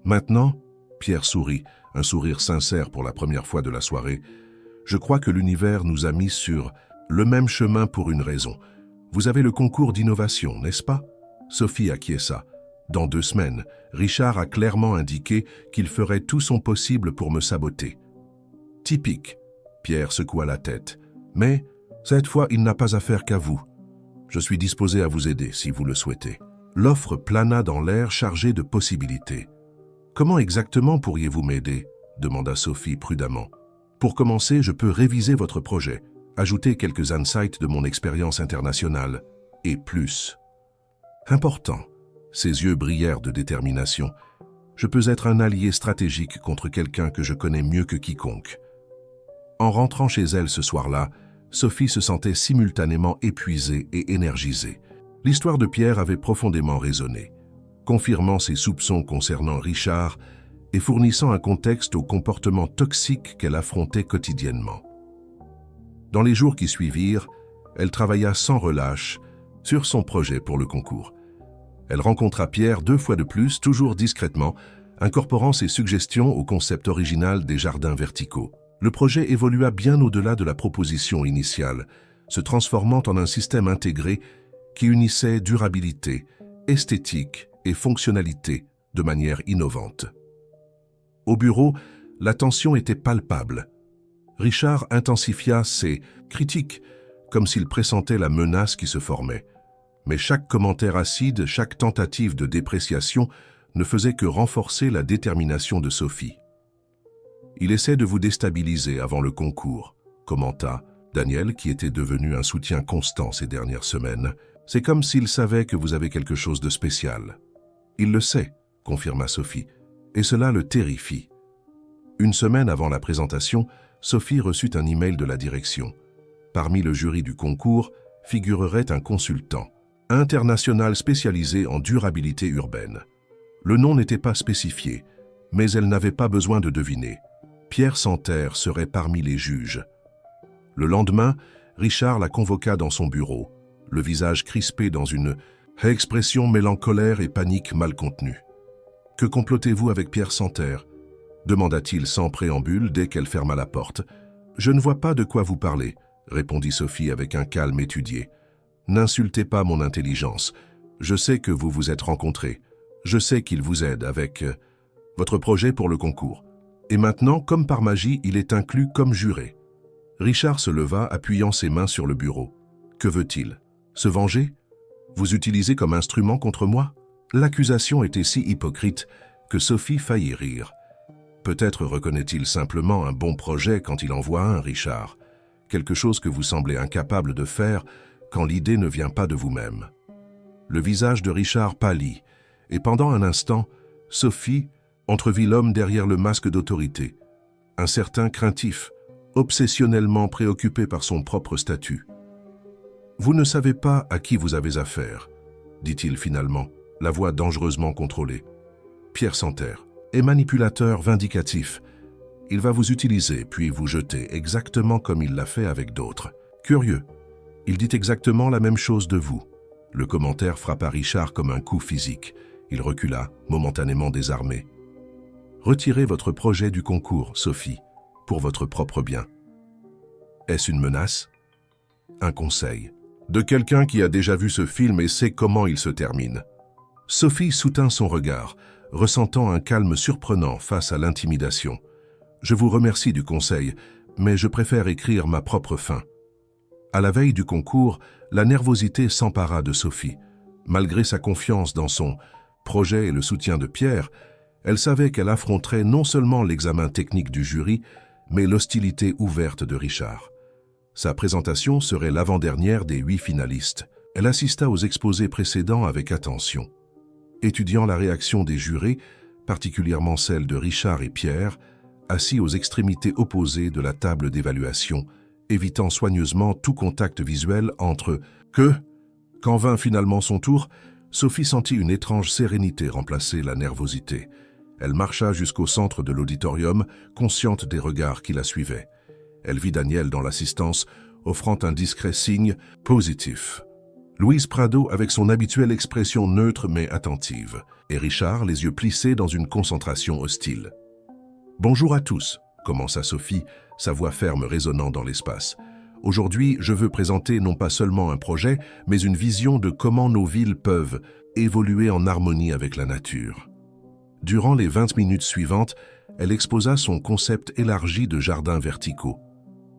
Maintenant, Pierre sourit, un sourire sincère pour la première fois de la soirée. « Je crois que l'univers nous a mis sur le même chemin pour une raison. Vous avez le concours d'innovation, n'est-ce pas ?» Sophie acquiesça. « Dans 2 semaines, Richard a clairement indiqué qu'il ferait tout son possible pour me saboter. » Typique. Pierre secoua la tête. « Mais, cette fois, il n'a pas affaire qu'à vous. Je suis disposé à vous aider si vous le souhaitez. » L'offre plana dans l'air chargée de possibilités. « Comment exactement pourriez-vous m'aider » demanda Sophie prudemment. « Pour commencer, je peux réviser votre projet, ajouter quelques insights de mon expérience internationale, et plus. » Important. Ses yeux brillèrent de détermination. « Je peux être un allié stratégique contre quelqu'un que je connais mieux que quiconque. » En rentrant chez elle ce soir-là, Sophie se sentait simultanément épuisée et énergisée. L'histoire de Pierre avait profondément résonné, confirmant ses soupçons concernant Richard et fournissant un contexte au comportement toxique qu'elle affrontait quotidiennement. Dans les jours qui suivirent, elle travailla sans relâche sur son projet pour le concours. Elle rencontra Pierre 2 fois de plus, toujours discrètement, incorporant ses suggestions au concept original des jardins verticaux. Le projet évolua bien au-delà de la proposition initiale, se transformant en un système intégré qui unissait durabilité, esthétique et fonctionnalité de manière innovante. Au bureau, la tension était palpable. Richard intensifia ses critiques, comme s'il pressentait la menace qui se formait. Mais chaque commentaire acide, chaque tentative de dépréciation ne faisait que renforcer la détermination de Sophie. « Il essaie de vous déstabiliser avant le concours », commenta Daniel, qui était devenu un soutien constant ces dernières semaines. « C'est comme s'il savait que vous avez quelque chose de spécial. » « Il le sait », confirma Sophie, et cela le terrifie. 1 semaine avant la présentation, Sophie reçut un email de la direction. Parmi le jury du concours figurerait un consultant, international spécialisé en durabilité urbaine. Le nom n'était pas spécifié, mais elle n'avait pas besoin de deviner. Pierre Santerre serait parmi les juges. Le lendemain, Richard la convoqua dans son bureau, le visage crispé dans une expression mêlant colère et panique mal contenue. « Que complotez-vous avec Pierre Santerre ?» demanda-t-il sans préambule dès qu'elle ferma la porte. « Je ne vois pas de quoi vous parlez », répondit Sophie avec un calme étudié. « N'insultez pas mon intelligence. Je sais que vous vous êtes rencontrés. Je sais qu'il vous aide avec votre projet pour le concours. Et maintenant, comme par magie, il est inclus comme juré. » Richard se leva, appuyant ses mains sur le bureau. « Que veut-il? Se venger? Vous utiliser comme instrument contre moi? L'accusation était si hypocrite que Sophie faillit rire. Peut-être reconnaît-il simplement un bon projet quand il en voit un, Richard. Quelque chose que vous semblez incapable de faire quand l'idée ne vient pas de vous-même. Le visage de Richard pâlit, et pendant un instant, Sophie entrevit l'homme derrière le masque d'autorité, un certain craintif, obsessionnellement préoccupé par son propre statut. « Vous ne savez pas à qui vous avez affaire, » dit-il finalement, la voix dangereusement contrôlée. Pierre Santerre est manipulateur vindicatif. Il va vous utiliser puis vous jeter exactement comme il l'a fait avec d'autres. Curieux, il dit exactement la même chose de vous. Le commentaire frappa Richard comme un coup physique. Il recula, momentanément désarmé. Retirez votre projet du concours, Sophie, pour votre propre bien. Est-ce une menace? Un conseil. De quelqu'un qui a déjà vu ce film et sait comment il se termine. Sophie soutint son regard, ressentant un calme surprenant face à l'intimidation. Je vous remercie du conseil, mais je préfère écrire ma propre fin. À la veille du concours, la nervosité s'empara de Sophie. Malgré sa confiance dans son projet et le soutien de Pierre, elle savait qu'elle affronterait non seulement l'examen technique du jury, mais l'hostilité ouverte de Richard. Sa présentation serait l'avant-dernière des 8 finalistes. Elle assista aux exposés précédents avec attention. Étudiant la réaction des jurés, particulièrement celle de Richard et Pierre, assis aux extrémités opposées de la table d'évaluation, évitant soigneusement tout contact visuel entre que, quand vint finalement son tour, Sophie sentit une étrange sérénité remplacer la nervosité. Elle marcha jusqu'au centre de l'auditorium, consciente des regards qui la suivaient. Elle vit Daniel dans l'assistance, offrant un discret signe positif. Louise Prado avec son habituelle expression neutre mais attentive, et Richard les yeux plissés dans une concentration hostile. « Bonjour à tous », commença Sophie, sa voix ferme résonnant dans l'espace. « Aujourd'hui, je veux présenter non pas seulement un projet, mais une vision de comment nos villes peuvent évoluer en harmonie avec la nature. » Durant les 20 minutes suivantes, elle exposa son concept élargi de jardins verticaux.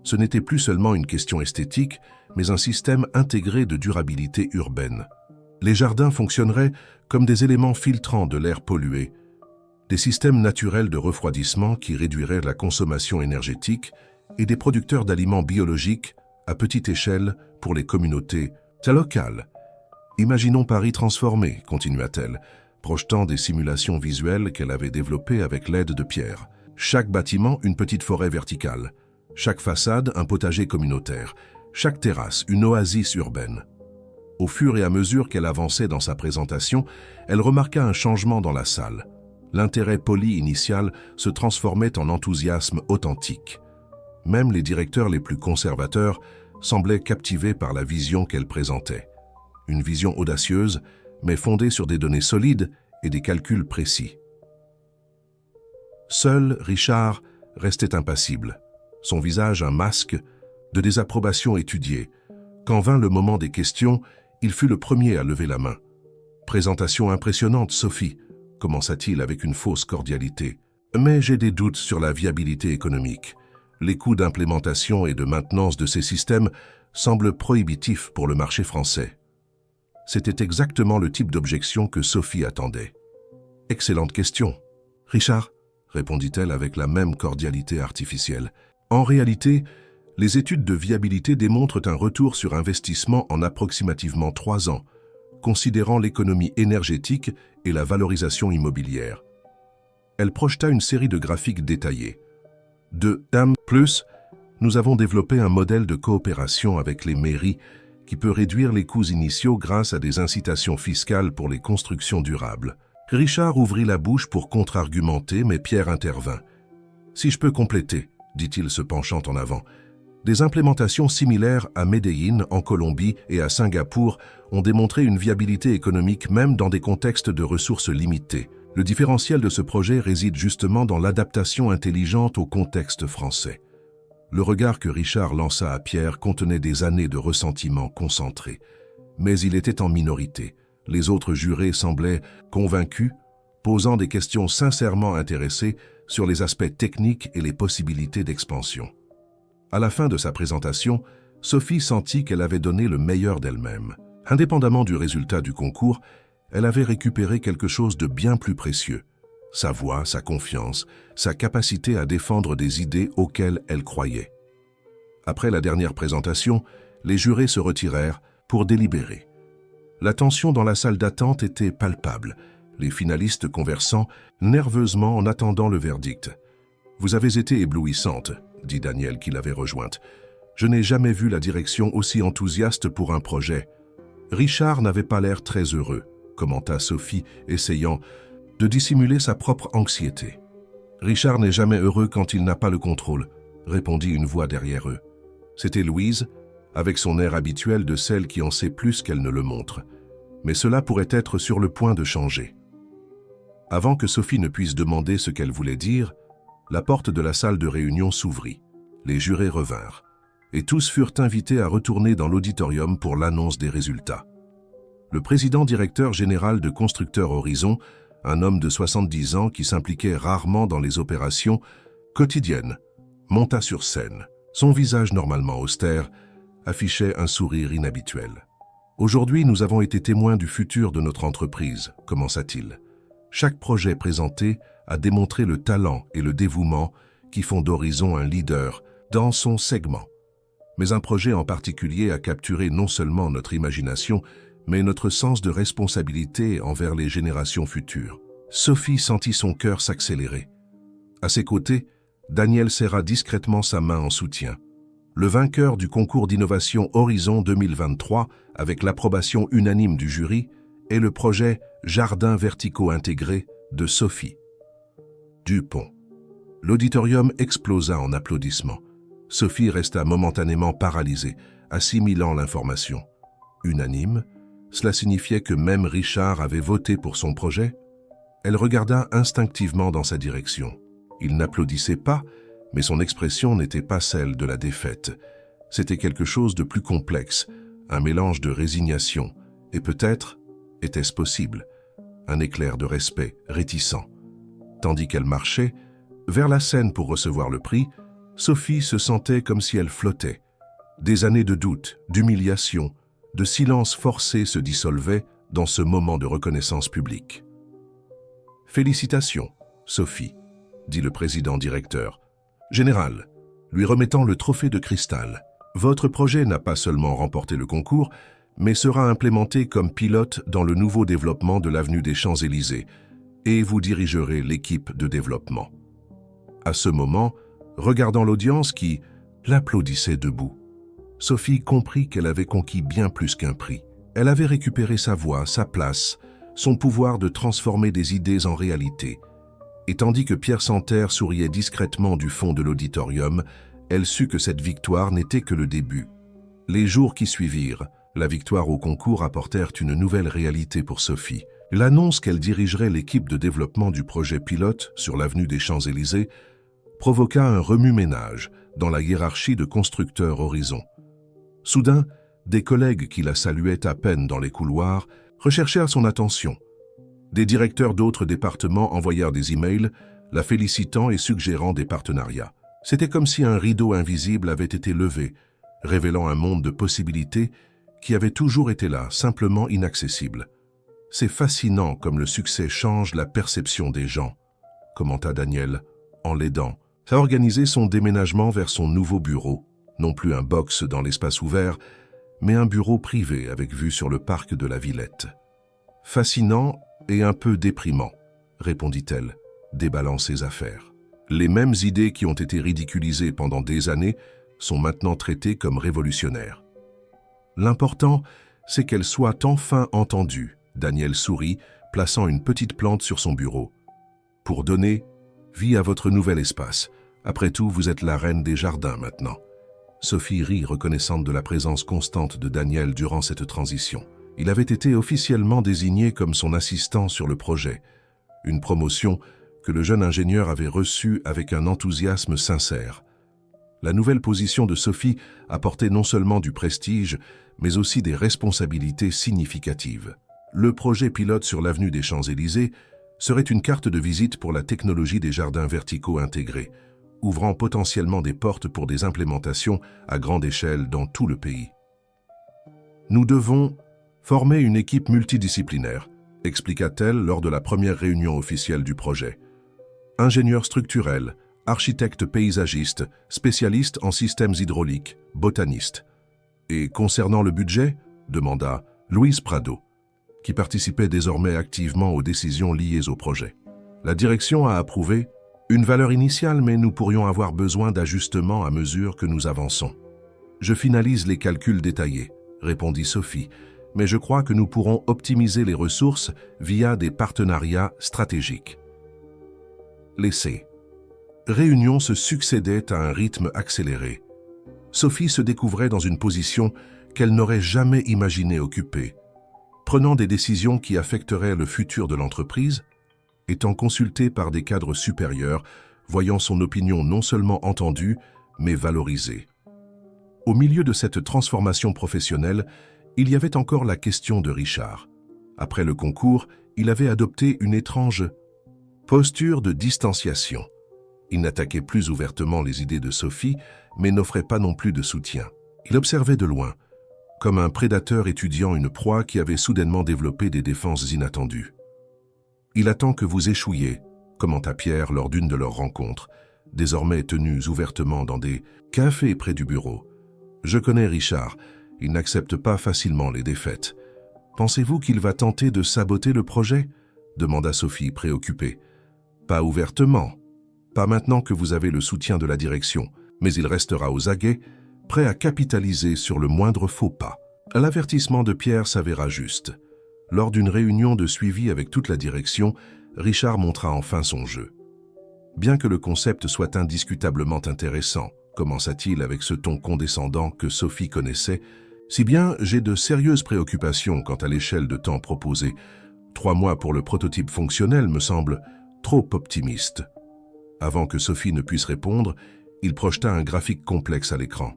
Ce n'était plus seulement une question esthétique, mais un système intégré de durabilité urbaine. Les jardins fonctionneraient comme des éléments filtrants de l'air pollué, des systèmes naturels de refroidissement qui réduiraient la consommation énergétique et des producteurs d'aliments biologiques à petite échelle pour les communautés locales. « Imaginons Paris transformé », continua-t-elle, projetant des simulations visuelles qu'elle avait développées avec l'aide de Pierre. Chaque bâtiment, une petite forêt verticale. Chaque façade, un potager communautaire. Chaque terrasse, une oasis urbaine. Au fur et à mesure qu'elle avançait dans sa présentation, elle remarqua un changement dans la salle. L'intérêt poli initial se transformait en enthousiasme authentique. Même les directeurs les plus conservateurs semblaient captivés par la vision qu'elle présentait. Une vision audacieuse, mais fondée sur des données solides et des calculs précis. Seul Richard restait impassible, son visage un masque de désapprobation étudiée. Quand vint le moment des questions, il fut le premier à lever la main. « Présentation impressionnante, Sophie », commença-t-il avec une fausse cordialité. « Mais j'ai des doutes sur la viabilité économique. Les coûts d'implémentation et de maintenance de ces systèmes semblent prohibitifs pour le marché français. » C'était exactement le type d'objection que Sophie attendait. « Excellente question. »« Richard ?» répondit-elle avec la même cordialité artificielle. « En réalité, les études de viabilité démontrent un retour sur investissement en approximativement 3 ans, considérant l'économie énergétique et la valorisation immobilière. » Elle projeta une série de graphiques détaillés. De DAM+, nous avons développé un modèle de coopération avec les mairies qui peut réduire les coûts initiaux grâce à des incitations fiscales pour les constructions durables. Richard ouvrit la bouche pour contre-argumenter, mais Pierre intervint. « Si je peux compléter, » dit-il se penchant en avant, « des implémentations similaires à Medellín, en Colombie et à Singapour ont démontré une viabilité économique même dans des contextes de ressources limitées. Le différentiel de ce projet réside justement dans l'adaptation intelligente au contexte français. » Le regard que Richard lança à Pierre contenait des années de ressentiment concentré. Mais il était en minorité. Les autres jurés semblaient convaincus, posant des questions sincèrement intéressées sur les aspects techniques et les possibilités d'expansion. À la fin de sa présentation, Sophie sentit qu'elle avait donné le meilleur d'elle-même. Indépendamment du résultat du concours, elle avait récupéré quelque chose de bien plus précieux. Sa voix, sa confiance, sa capacité à défendre des idées auxquelles elle croyait. Après la dernière présentation, les jurés se retirèrent pour délibérer. La tension dans la salle d'attente était palpable, les finalistes conversant nerveusement en attendant le verdict. « Vous avez été éblouissante », dit Danielle qui l'avait rejointe. « Je n'ai jamais vu la direction aussi enthousiaste pour un projet. » Richard n'avait pas l'air très heureux, commenta Sophie, essayant de dissimuler sa propre anxiété. « Richard n'est jamais heureux quand il n'a pas le contrôle », répondit une voix derrière eux. C'était Louise, avec son air habituel de celle qui en sait plus qu'elle ne le montre. Mais cela pourrait être sur le point de changer. Avant que Sophie ne puisse demander ce qu'elle voulait dire, la porte de la salle de réunion s'ouvrit. Les jurés revinrent, et tous furent invités à retourner dans l'auditorium pour l'annonce des résultats. Le président-directeur général de Constructeurs Horizon, un homme de 70 ans qui s'impliquait rarement dans les opérations quotidiennes, monta sur scène. Son visage normalement austère affichait un sourire inhabituel. « Aujourd'hui, nous avons été témoins du futur de notre entreprise », commença-t-il. « Chaque projet présenté a démontré le talent et le dévouement qui font d'Horizon un leader dans son segment. Mais un projet en particulier a capturé non seulement notre imagination, mais notre sens de responsabilité envers les générations futures. » Sophie sentit son cœur s'accélérer. À ses côtés, Danielle serra discrètement sa main en soutien. Le vainqueur du concours d'innovation Horizon 2023, avec l'approbation unanime du jury, est le projet Jardins verticaux intégrés de Sophie Dupont. L'auditorium explosa en applaudissements. Sophie resta momentanément paralysée, assimilant l'information. Unanime, cela signifiait que même Richard avait voté pour son projet. Elle regarda instinctivement dans sa direction. Il n'applaudissait pas, mais son expression n'était pas celle de la défaite. C'était quelque chose de plus complexe, un mélange de résignation, et peut-être, était-ce possible, un éclair de respect réticent. Tandis qu'elle marchait vers la scène pour recevoir le prix, Sophie se sentait comme si elle flottait. Des années de doute, d'humiliation, de silence forcé se dissolvaient dans ce moment de reconnaissance publique. « Félicitations, Sophie », dit le président-directeur. « Général, lui remettant le trophée de cristal, votre projet n'a pas seulement remporté le concours, mais sera implémenté comme pilote dans le nouveau développement de l'avenue des Champs-Élysées, et vous dirigerez l'équipe de développement. » À ce moment, regardant l'audience qui l'applaudissait debout, Sophie comprit qu'elle avait conquis bien plus qu'un prix. Elle avait récupéré sa voix, sa place, son pouvoir de transformer des idées en réalité. Et tandis que Pierre Santerre souriait discrètement du fond de l'auditorium, elle sut que cette victoire n'était que le début. Les jours qui suivirent, la victoire au concours apportèrent une nouvelle réalité pour Sophie. L'annonce qu'elle dirigerait l'équipe de développement du projet pilote sur l'avenue des Champs-Élysées provoqua un remue-ménage dans la hiérarchie de Constructeurs Horizon. Soudain, des collègues qui la saluaient à peine dans les couloirs recherchèrent son attention. Des directeurs d'autres départements envoyèrent des emails, la félicitant et suggérant des partenariats. C'était comme si un rideau invisible avait été levé, révélant un monde de possibilités qui avait toujours été là, simplement inaccessible. « C'est fascinant comme le succès change la perception des gens », commenta Danielle, en l'aidant à organiser son déménagement vers son nouveau bureau, non plus un box dans l'espace ouvert, mais un bureau privé avec vue sur le parc de la Villette. « Fascinant et un peu déprimant », répondit-elle, déballant ses affaires. Les mêmes idées qui ont été ridiculisées pendant des années sont maintenant traitées comme révolutionnaires. L'important, c'est qu'elles soient enfin entendues. Danielle sourit, plaçant une petite plante sur son bureau. Pour donner vie à votre nouvel espace. Après tout, vous êtes la reine des jardins maintenant. Sophie rit, reconnaissante de la présence constante de Danielle durant cette transition. Il avait été officiellement désigné comme son assistant sur le projet, une promotion que le jeune ingénieur avait reçue avec un enthousiasme sincère. La nouvelle position de Sophie apportait non seulement du prestige, mais aussi des responsabilités significatives. Le projet pilote sur l'avenue des Champs-Élysées serait une carte de visite pour la technologie des jardins verticaux intégrés, ouvrant potentiellement des portes pour des implémentations à grande échelle dans tout le pays. Nous devons former une équipe multidisciplinaire, expliqua-t-elle lors de la première réunion officielle du projet. Ingénieur structurel, architecte paysagiste, spécialiste en systèmes hydrauliques, botaniste. Et concernant le budget, demanda Luis Prado, qui participait désormais activement aux décisions liées au projet. La direction a approuvé une valeur initiale, mais nous pourrions avoir besoin d'ajustements à mesure que nous avançons. Je finalise les calculs détaillés, répondit Sophie, mais je crois que nous pourrons optimiser les ressources via des partenariats stratégiques. Les réunions se succédaient à un rythme accéléré. Sophie se découvrait dans une position qu'elle n'aurait jamais imaginé occuper, prenant des décisions qui affecteraient le futur de l'entreprise, étant consultée par des cadres supérieurs, voyant son opinion non seulement entendue, mais valorisée. Au milieu de cette transformation professionnelle, il y avait encore la question de Richard. Après le concours, il avait adopté une étrange posture de distanciation. Il n'attaquait plus ouvertement les idées de Sophie, mais n'offrait pas non plus de soutien. Il observait de loin, comme un prédateur étudiant une proie qui avait soudainement développé des défenses inattendues. « Il attend que vous échouiez », commenta Pierre lors d'une de leurs rencontres, désormais tenues ouvertement dans des cafés près du bureau. « Je connais Richard, il n'accepte pas facilement les défaites. Pensez-vous qu'il va tenter de saboter le projet ?» demanda Sophie, préoccupée. « Pas ouvertement, pas maintenant que vous avez le soutien de la direction, mais il restera aux aguets, prêt à capitaliser sur le moindre faux pas. » L'avertissement de Pierre s'avéra juste. Lors d'une réunion de suivi avec toute la direction, Richard montra enfin son jeu. Bien que le concept soit indiscutablement intéressant, commença-t-il avec ce ton condescendant que Sophie connaissait, si bien j'ai de sérieuses préoccupations quant à l'échelle de temps proposée. 3 mois pour le prototype fonctionnel me semble trop optimiste. Avant que Sophie ne puisse répondre, il projeta un graphique complexe à l'écran.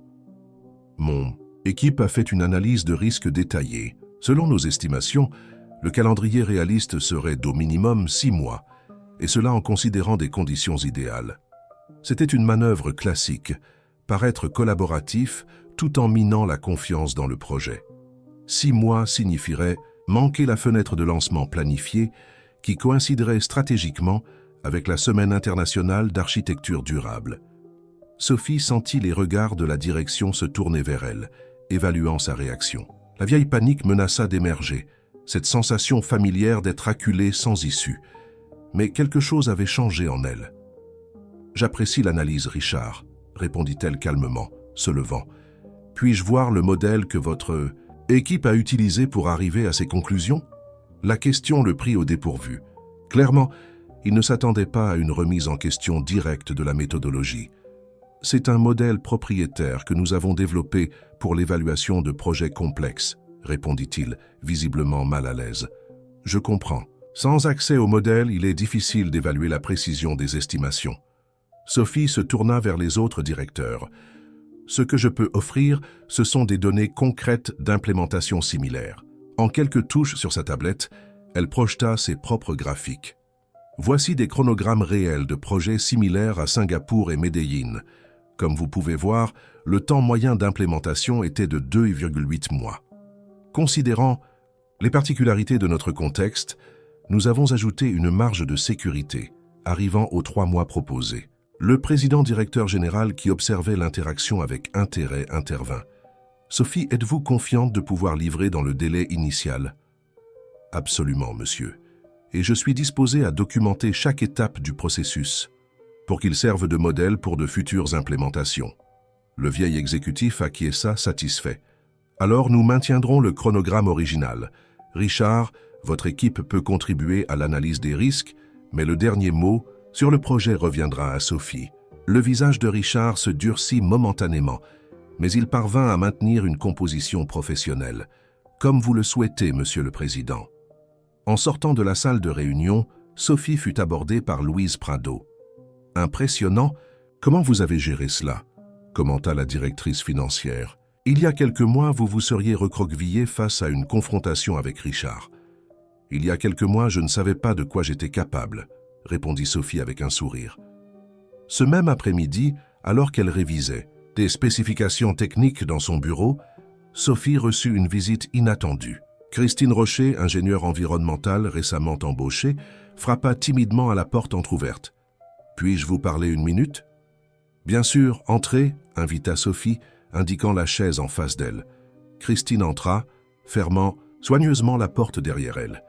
Mon équipe a fait une analyse de risque détaillée. Selon nos estimations, le calendrier réaliste serait d'au minimum 6 mois, et cela en considérant des conditions idéales. C'était une manœuvre classique, paraître collaboratif tout en minant la confiance dans le projet. 6 mois signifierait manquer la fenêtre de lancement planifiée qui coïnciderait stratégiquement avec la Semaine internationale d'architecture durable. Sophie sentit les regards de la direction se tourner vers elle, évaluant sa réaction. La vieille panique menaça d'émerger, cette sensation familière d'être acculée sans issue. Mais quelque chose avait changé en elle. « J'apprécie l'analyse, Richard, » répondit-elle calmement, se levant. « Puis-je voir le modèle que votre équipe a utilisé pour arriver à ces conclusions ?» La question le prit au dépourvu. Clairement, il ne s'attendait pas à une remise en question directe de la méthodologie. « C'est un modèle propriétaire que nous avons développé pour l'évaluation de projets complexes, » répondit-il, visiblement mal à l'aise. « Je comprends. Sans accès au modèle, il est difficile d'évaluer la précision des estimations. » Sophie se tourna vers les autres directeurs. « Ce que je peux offrir, ce sont des données concrètes d'implémentation similaires. » En quelques touches sur sa tablette, elle projeta ses propres graphiques. Voici des chronogrammes réels de projets similaires à Singapour et Medellín. Comme vous pouvez voir, le temps moyen d'implémentation était de 2,8 mois. Considérant les particularités de notre contexte, nous avons ajouté une marge de sécurité, arrivant aux 3 mois proposés. Le président-directeur général qui observait l'interaction avec intérêt intervint. « Sophie, êtes-vous confiante de pouvoir livrer dans le délai initial ?»« Absolument, monsieur. Et je suis disposé à documenter chaque étape du processus, pour qu'il serve de modèle pour de futures implémentations. » Le vieil exécutif acquiesça satisfait. « Alors nous maintiendrons le chronogramme original. Richard, votre équipe peut contribuer à l'analyse des risques, mais le dernier mot sur le projet reviendra à Sophie. » Le visage de Richard se durcit momentanément, mais il parvint à maintenir une composition professionnelle. « Comme vous le souhaitez, monsieur le président. » En sortant de la salle de réunion, Sophie fut abordée par Luis Prado. « Impressionnant, comment vous avez géré cela ?» commenta la directrice financière. « Il y a quelques mois, vous vous seriez recroquevillé face à une confrontation avec Richard. Il y a quelques mois, je ne savais pas de quoi j'étais capable, » répondit Sophie avec un sourire. « Ce même après-midi, alors qu'elle révisait des spécifications techniques dans son bureau, Sophie reçut une visite inattendue. Christine Rocher, ingénieure environnementale récemment embauchée, frappa timidement à la porte entr'ouverte. « Puis-je vous parler une minute ?»« Bien sûr, entrez » invita Sophie, indiquant la chaise en face d'elle. Christine entra, fermant soigneusement la porte derrière elle.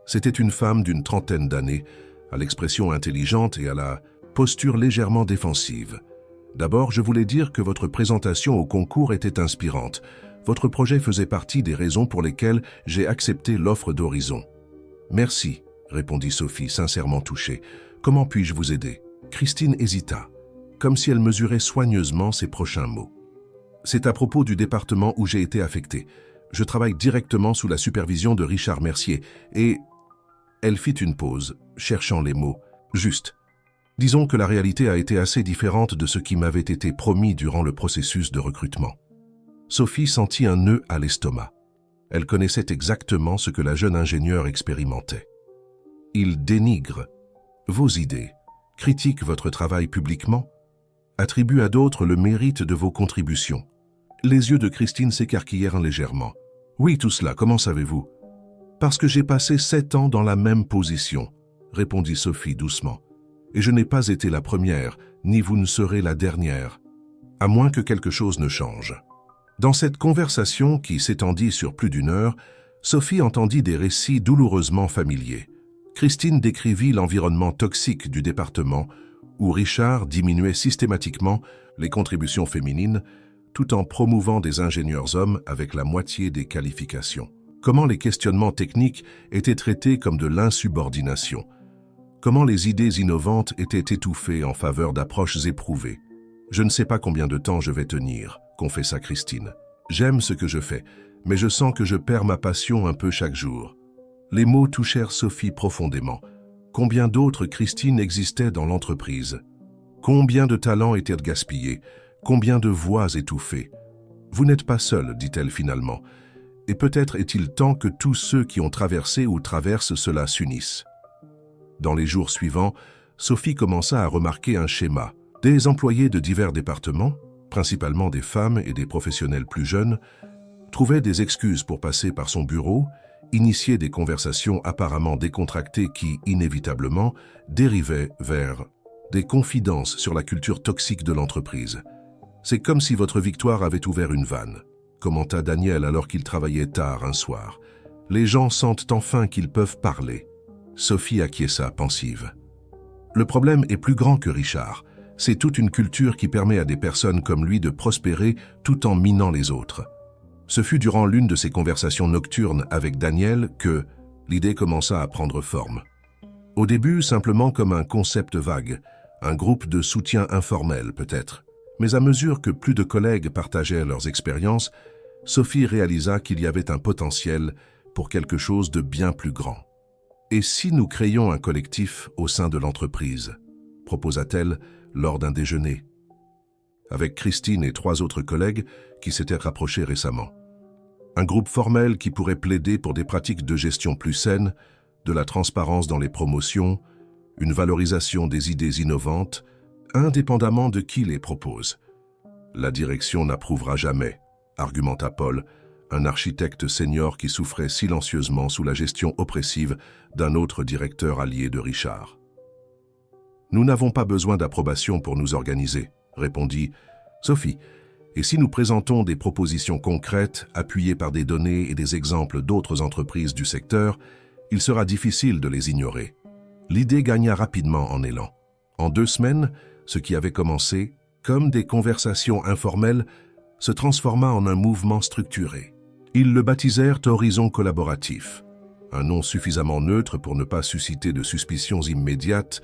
C'était une femme d'une trentaine d'années, à l'expression intelligente et à la posture légèrement défensive. « D'abord, je voulais dire que votre présentation au concours était inspirante. Votre projet faisait partie des raisons pour lesquelles j'ai accepté l'offre d'Horizon. »« Merci, » répondit Sophie, sincèrement touchée. « Comment puis-je vous aider ?» Christine hésita, comme si elle mesurait soigneusement ses prochains mots. « C'est à propos du département où j'ai été affectée. Je travaille directement sous la supervision de Richard Mercier et... » Elle fit une pause, cherchant les mots. « Juste. Disons que la réalité a été assez différente de ce qui m'avait été promis durant le processus de recrutement. » Sophie sentit un nœud à l'estomac. Elle connaissait exactement ce que la jeune ingénieure expérimentait. Il dénigre vos idées, critique votre travail publiquement, attribue à d'autres le mérite de vos contributions. Les yeux de Christine s'écarquillèrent légèrement. « Oui, tout cela, comment savez-vous ?»« Parce que j'ai passé 7 ans dans la même position, » répondit Sophie doucement. « Et je n'ai pas été la première, ni vous ne serez la dernière, à moins que quelque chose ne change. » Dans cette conversation qui s'étendit sur plus d'1 heure, Sophie entendit des récits douloureusement familiers. Christine décrivit l'environnement toxique du département où Richard diminuait systématiquement les contributions féminines tout en promouvant des ingénieurs hommes avec la moitié des qualifications. Comment les questionnements techniques étaient traités comme de l'insubordination. Comment les idées innovantes étaient étouffées en faveur d'approches éprouvées. « Je ne sais pas combien de temps je vais tenir », confessa Christine. « J'aime ce que je fais, mais je sens que je perds ma passion un peu chaque jour. » Les mots touchèrent Sophie profondément. Combien d'autres Christine existaient dans l'entreprise? Combien de talents étaient gaspillés? Combien de voix étouffées? « Vous n'êtes pas seule, dit-elle finalement. Et peut-être est-il temps que tous ceux qui ont traversé ou traversent cela s'unissent. » Dans les jours suivants, Sophie commença à remarquer un schéma. Des employés de divers départements, principalement des femmes et des professionnels plus jeunes, trouvaient des excuses pour passer par son bureau, initier des conversations apparemment décontractées qui, inévitablement, dérivaient vers des confidences sur la culture toxique de l'entreprise. « C'est comme si votre victoire avait ouvert une vanne », commenta Daniel alors qu'il travaillait tard un soir. « Les gens sentent enfin qu'ils peuvent parler. » Sophie acquiesça, pensive. « Le problème est plus grand que Richard. C'est toute une culture qui permet à des personnes comme lui de prospérer tout en minant les autres. » Ce fut durant l'une de ces conversations nocturnes avec Daniel que l'idée commença à prendre forme. Au début, simplement comme un concept vague, un groupe de soutien informel peut-être. Mais à mesure que plus de collègues partageaient leurs expériences, Sophie réalisa qu'il y avait un potentiel pour quelque chose de bien plus grand. « Et si nous créions un collectif au sein de l'entreprise ?» proposa-t-elle lors d'un déjeuner, avec Christine et 3 autres collègues qui s'étaient rapprochés récemment. Un groupe formel qui pourrait plaider pour des pratiques de gestion plus saines, de la transparence dans les promotions, une valorisation des idées innovantes, indépendamment de qui les propose. « La direction n'approuvera jamais », argumenta Paul, un architecte senior qui souffrait silencieusement sous la gestion oppressive d'un autre directeur allié de Richard. « Nous n'avons pas besoin d'approbation pour nous organiser », répondit Sophie. « Et si nous présentons des propositions concrètes, appuyées par des données et des exemples d'autres entreprises du secteur, il sera difficile de les ignorer. » L'idée gagna rapidement en élan. En 2 semaines, ce qui avait commencé, comme des conversations informelles, se transforma en un mouvement structuré. Ils le baptisèrent Horizon Collaboratif, un nom suffisamment neutre pour ne pas susciter de suspicions immédiates,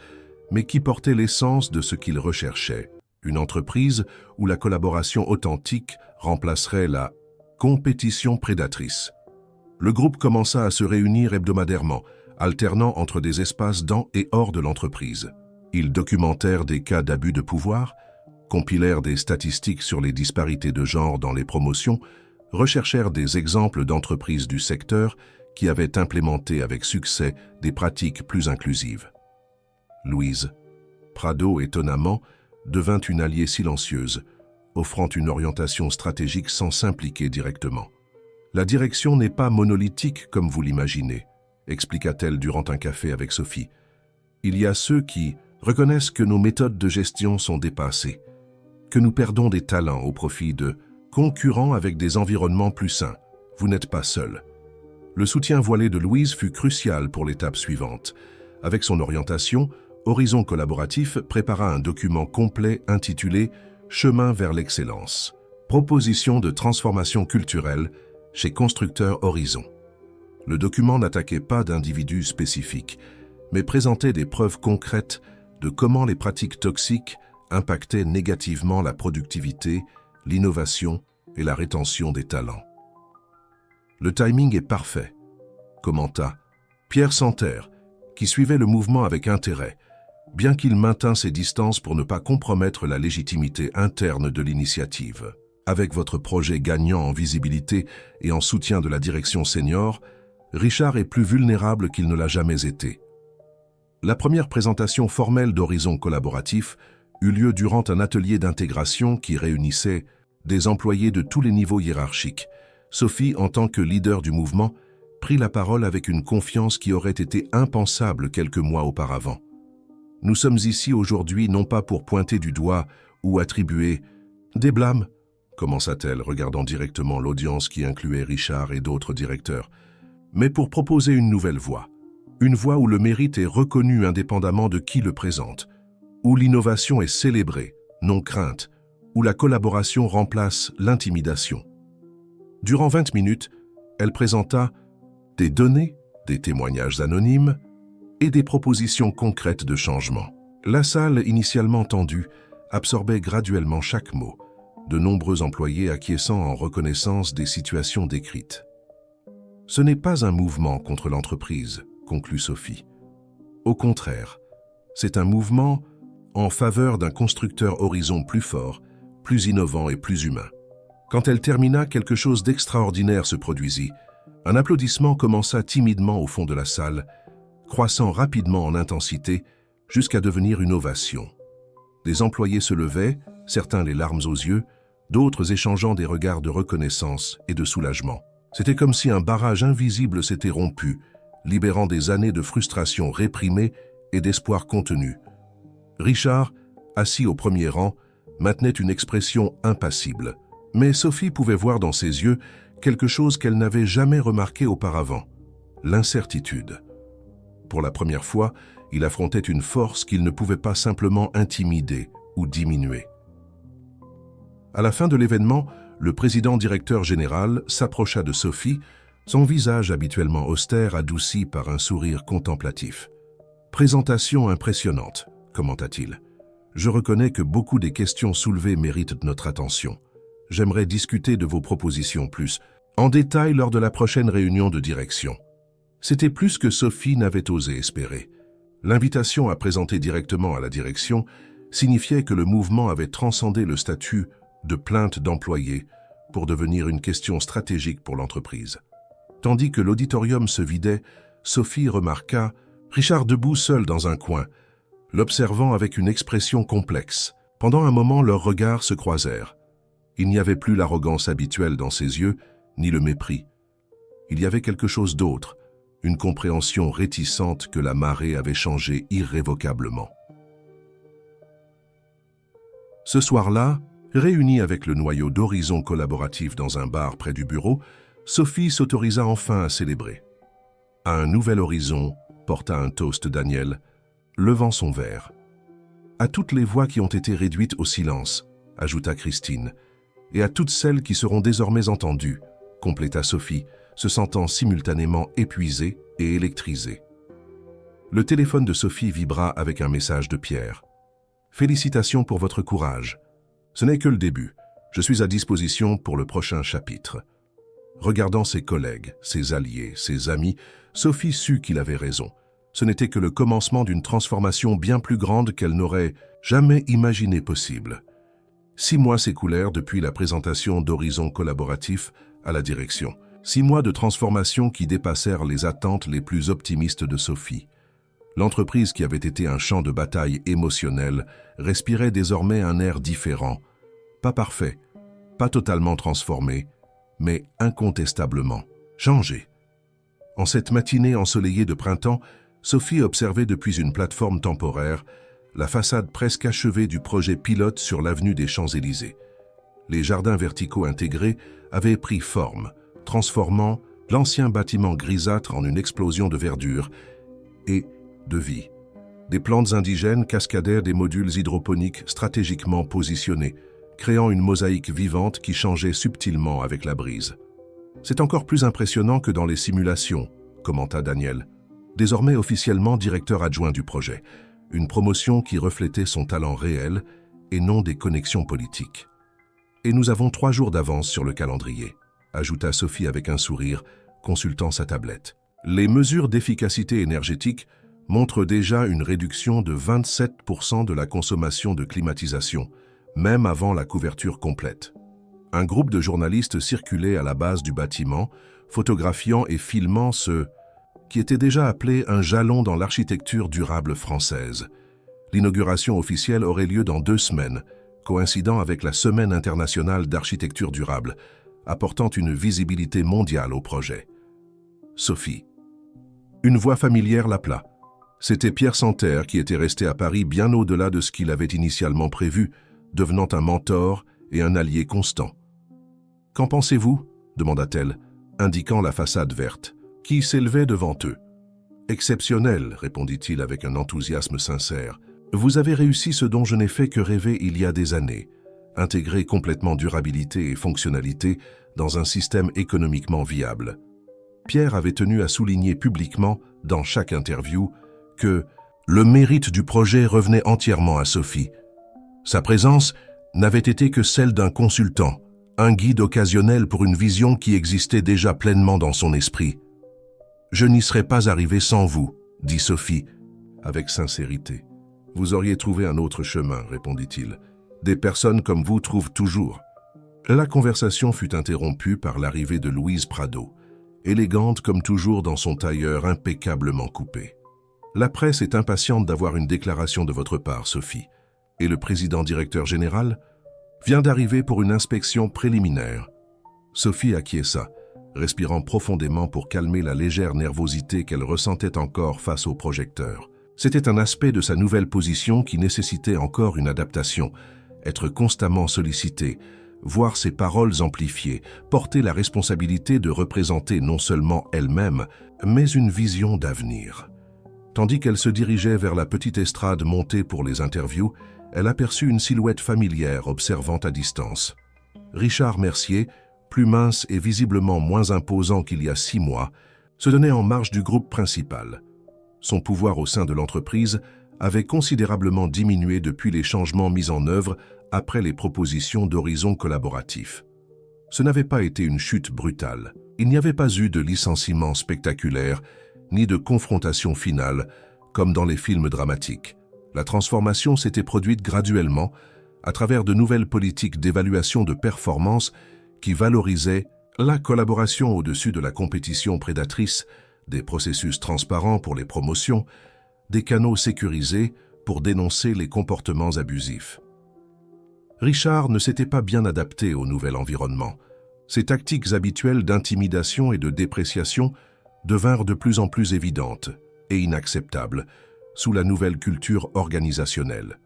mais qui portait l'essence de ce qu'ils recherchaient, une entreprise où la collaboration authentique remplacerait la compétition prédatrice. Le groupe commença à se réunir hebdomadairement, alternant entre des espaces dans et hors de l'entreprise. Ils documentèrent des cas d'abus de pouvoir, compilèrent des statistiques sur les disparités de genre dans les promotions, recherchèrent des exemples d'entreprises du secteur qui avaient implémenté avec succès des pratiques plus inclusives. Louise, Prado étonnamment, devint une alliée silencieuse, offrant une orientation stratégique sans s'impliquer directement. La direction n'est pas monolithique comme vous l'imaginez, expliqua-t-elle durant un café avec Sophie. Il y a ceux qui reconnaissent que nos méthodes de gestion sont dépassées, que nous perdons des talents au profit de concurrents avec des environnements plus sains. Vous n'êtes pas seul. Le soutien voilé de Louise fut crucial pour l'étape suivante. Avec son orientation, Horizon Collaboratif prépara un document complet intitulé « Chemin vers l'excellence. Proposition de transformation culturelle chez Constructeurs Horizon ». Le document n'attaquait pas d'individus spécifiques, mais présentait des preuves concrètes de comment les pratiques toxiques impactaient négativement la productivité, l'innovation et la rétention des talents. Le timing est parfait, commenta Pierre Santerre, qui suivait le mouvement avec intérêt, bien qu'il maintint ses distances pour ne pas compromettre la légitimité interne de l'initiative. Avec votre projet gagnant en visibilité et en soutien de la direction senior, Richard est plus vulnérable qu'il ne l'a jamais été. La première présentation formelle d'Horizon Collaboratif eut lieu durant un atelier d'intégration qui réunissait des employés de tous les niveaux hiérarchiques. Sophie, en tant que leader du mouvement, prit la parole avec une confiance qui aurait été impensable quelques mois auparavant. « Nous sommes ici aujourd'hui non pas pour pointer du doigt ou attribuer des blâmes, commença-t-elle, regardant directement l'audience qui incluait Richard et d'autres directeurs, mais pour proposer une nouvelle voie. Une voie où le mérite est reconnu indépendamment de qui le présente, où l'innovation est célébrée, non crainte, où la collaboration remplace l'intimidation. » Durant 20 minutes, elle présenta des données, des témoignages anonymes et des propositions concrètes de changement. La salle, initialement tendue, absorbait graduellement chaque mot, de nombreux employés acquiesçant en reconnaissance des situations décrites. « Ce n'est pas un mouvement contre l'entreprise », conclut Sophie. « Au contraire, c'est un mouvement en faveur d'un constructeur Horizon plus fort, plus innovant et plus humain. » Quand elle termina, quelque chose d'extraordinaire se produisit. Un applaudissement commença timidement au fond de la salle, croissant rapidement en intensité jusqu'à devenir une ovation. Des employés se levaient, certains les larmes aux yeux, d'autres échangeant des regards de reconnaissance et de soulagement. C'était comme si un barrage invisible s'était rompu, libérant des années de frustration réprimée et d'espoir contenu. Richard, assis au premier rang, maintenait une expression impassible. Mais Sophie pouvait voir dans ses yeux quelque chose qu'elle n'avait jamais remarqué auparavant, l'incertitude. Pour la première fois, il affrontait une force qu'il ne pouvait pas simplement intimider ou diminuer. À la fin de l'événement, le président-directeur général s'approcha de Sophie, son visage habituellement austère adouci par un sourire contemplatif. « Présentation impressionnante », commenta-t-il. « Je reconnais que beaucoup des questions soulevées méritent notre attention. J'aimerais discuter de vos propositions plus en détail lors de la prochaine réunion de direction. » C'était plus que Sophie n'avait osé espérer. L'invitation à présenter directement à la direction signifiait que le mouvement avait transcendé le statut de plainte d'employés pour devenir une question stratégique pour l'entreprise. Tandis que l'auditorium se vidait, Sophie remarqua Richard debout seul dans un coin, l'observant avec une expression complexe. Pendant un moment, leurs regards se croisèrent. Il n'y avait plus l'arrogance habituelle dans ses yeux, ni le mépris. Il y avait quelque chose d'autre, une compréhension réticente que la marée avait changé irrévocablement. Ce soir-là, réunie avec le noyau d'Horizon Collaboratif dans un bar près du bureau, Sophie s'autorisa enfin à célébrer. À un nouvel horizon, porta un toast Daniel, levant son verre. À toutes les voix qui ont été réduites au silence, ajouta Christine, et à toutes celles qui seront désormais entendues, compléta Sophie, se sentant simultanément épuisée et électrisée. Le téléphone de Sophie vibra avec un message de Pierre. « Félicitations pour votre courage. Ce n'est que le début. Je suis à disposition pour le prochain chapitre. » Regardant ses collègues, ses alliés, ses amis, Sophie sut qu'il avait raison. Ce n'était que le commencement d'une transformation bien plus grande qu'elle n'aurait jamais imaginé possible. 6 mois s'écoulèrent depuis la présentation d'Horizon Collaboratif à la direction. 6 mois de transformation qui dépassèrent les attentes les plus optimistes de Sophie. L'entreprise qui avait été un champ de bataille émotionnel respirait désormais un air différent. Pas parfait, pas totalement transformé, mais incontestablement changé. En cette matinée ensoleillée de printemps, Sophie observait depuis une plateforme temporaire la façade presque achevée du projet pilote sur l'avenue des Champs-Élysées. Les jardins verticaux intégrés avaient pris forme, transformant l'ancien bâtiment grisâtre en une explosion de verdure et de vie. Des plantes indigènes cascadèrent des modules hydroponiques stratégiquement positionnés, créant une mosaïque vivante qui changeait subtilement avec la brise. « C'est encore plus impressionnant que dans les simulations », commenta Daniel, désormais officiellement directeur adjoint du projet, une promotion qui reflétait son talent réel et non des connexions politiques. « Et nous avons 3 jours d'avance sur le calendrier », ajouta Sophie avec un sourire, consultant sa tablette. Les mesures d'efficacité énergétique montrent déjà une réduction de 27% de la consommation de climatisation, même avant la couverture complète. Un groupe de journalistes circulait à la base du bâtiment, photographiant et filmant ce qui était déjà appelé un jalon dans l'architecture durable française. L'inauguration officielle aurait lieu dans 2 semaines, coïncidant avec la Semaine internationale d'architecture durable, apportant une visibilité mondiale au projet. Sophie. Une voix familière l'appela. C'était Pierre Santerre qui était resté à Paris bien au-delà de ce qu'il avait initialement prévu, devenant un mentor et un allié constant. « Qu'en pensez-vous » demanda-t-elle, indiquant la façade verte, qui s'élevait devant eux. « Exceptionnel » répondit-il avec un enthousiasme sincère. « Vous avez réussi ce dont je n'ai fait que rêver il y a des années, intégrer complètement durabilité et fonctionnalité dans un système économiquement viable. » Pierre avait tenu à souligner publiquement, dans chaque interview, que le mérite du projet revenait entièrement à Sophie. Sa présence n'avait été que celle d'un consultant, un guide occasionnel pour une vision qui existait déjà pleinement dans son esprit. « Je n'y serais pas arrivé sans vous, » dit Sophie, avec sincérité. « Vous auriez trouvé un autre chemin, » répondit-il. « Des personnes comme vous trouvent toujours. » La conversation fut interrompue par l'arrivée de Louise Prado, élégante comme toujours dans son tailleur impeccablement coupé. « La presse est impatiente d'avoir une déclaration de votre part, Sophie. Et le président directeur général vient d'arriver pour une inspection préliminaire. » Sophie acquiesça, respirant profondément pour calmer la légère nervosité qu'elle ressentait encore face au projecteur. C'était un aspect de sa nouvelle position qui nécessitait encore une adaptation, être constamment sollicitée, voir ses paroles amplifiées, porter la responsabilité de représenter non seulement elle-même, mais une vision d'avenir. Tandis qu'elle se dirigeait vers la petite estrade montée pour les interviews, elle aperçut une silhouette familière observant à distance. Richard Mercier, plus mince et visiblement moins imposant qu'il y a 6 mois, se tenait en marge du groupe principal. Son pouvoir au sein de l'entreprise avait considérablement diminué depuis les changements mis en œuvre après les propositions d'horizon collaboratif. Ce n'avait pas été une chute brutale. Il n'y avait pas eu de licenciement spectaculaire, ni de confrontation finale, comme dans les films dramatiques. La transformation s'était produite graduellement, à travers de nouvelles politiques d'évaluation de performance qui valorisaient la collaboration au-dessus de la compétition prédatrice, des processus transparents pour les promotions, des canaux sécurisés pour dénoncer les comportements abusifs. Richard ne s'était pas bien adapté au nouvel environnement. Ses tactiques habituelles d'intimidation et de dépréciation devinrent de plus en plus évidentes et inacceptables sous la nouvelle culture organisationnelle.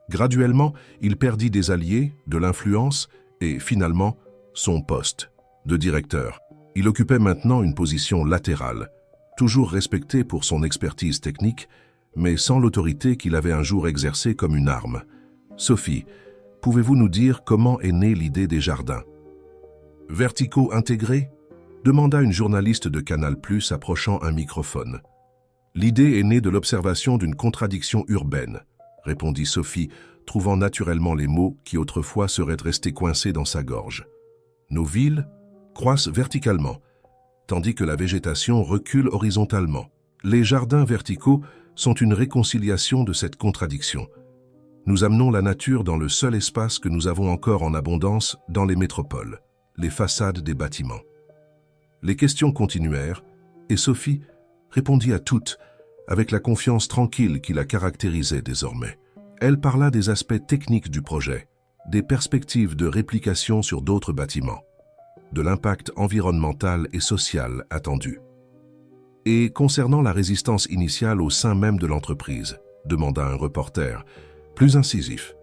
Graduellement, il perdit des alliés, de l'influence et, finalement, son poste de directeur. Il occupait maintenant une position latérale, toujours respecté pour son expertise technique, mais sans l'autorité qu'il avait un jour exercée comme une arme. Sophie, pouvez-vous nous dire comment est née l'idée des jardins verticaux intégrés ? Demanda une journaliste de Canal+, approchant un microphone. L'idée est née de l'observation d'une contradiction urbaine, répondit Sophie, trouvant naturellement les mots qui autrefois seraient restés coincés dans sa gorge. Nos villes croissent verticalement, tandis que la végétation recule horizontalement. Les jardins verticaux sont une réconciliation de cette contradiction. Nous amenons la nature dans le seul espace que nous avons encore en abondance dans les métropoles, les façades des bâtiments. Les questions continuèrent, et Sophie répondit à toutes, avec la confiance tranquille qui la caractérisait désormais. Elle parla des aspects techniques du projet, des perspectives de réplication sur d'autres bâtiments, de l'impact environnemental et social attendu. Et concernant la résistance initiale au sein même de l'entreprise, demanda un reporter, plus incisif.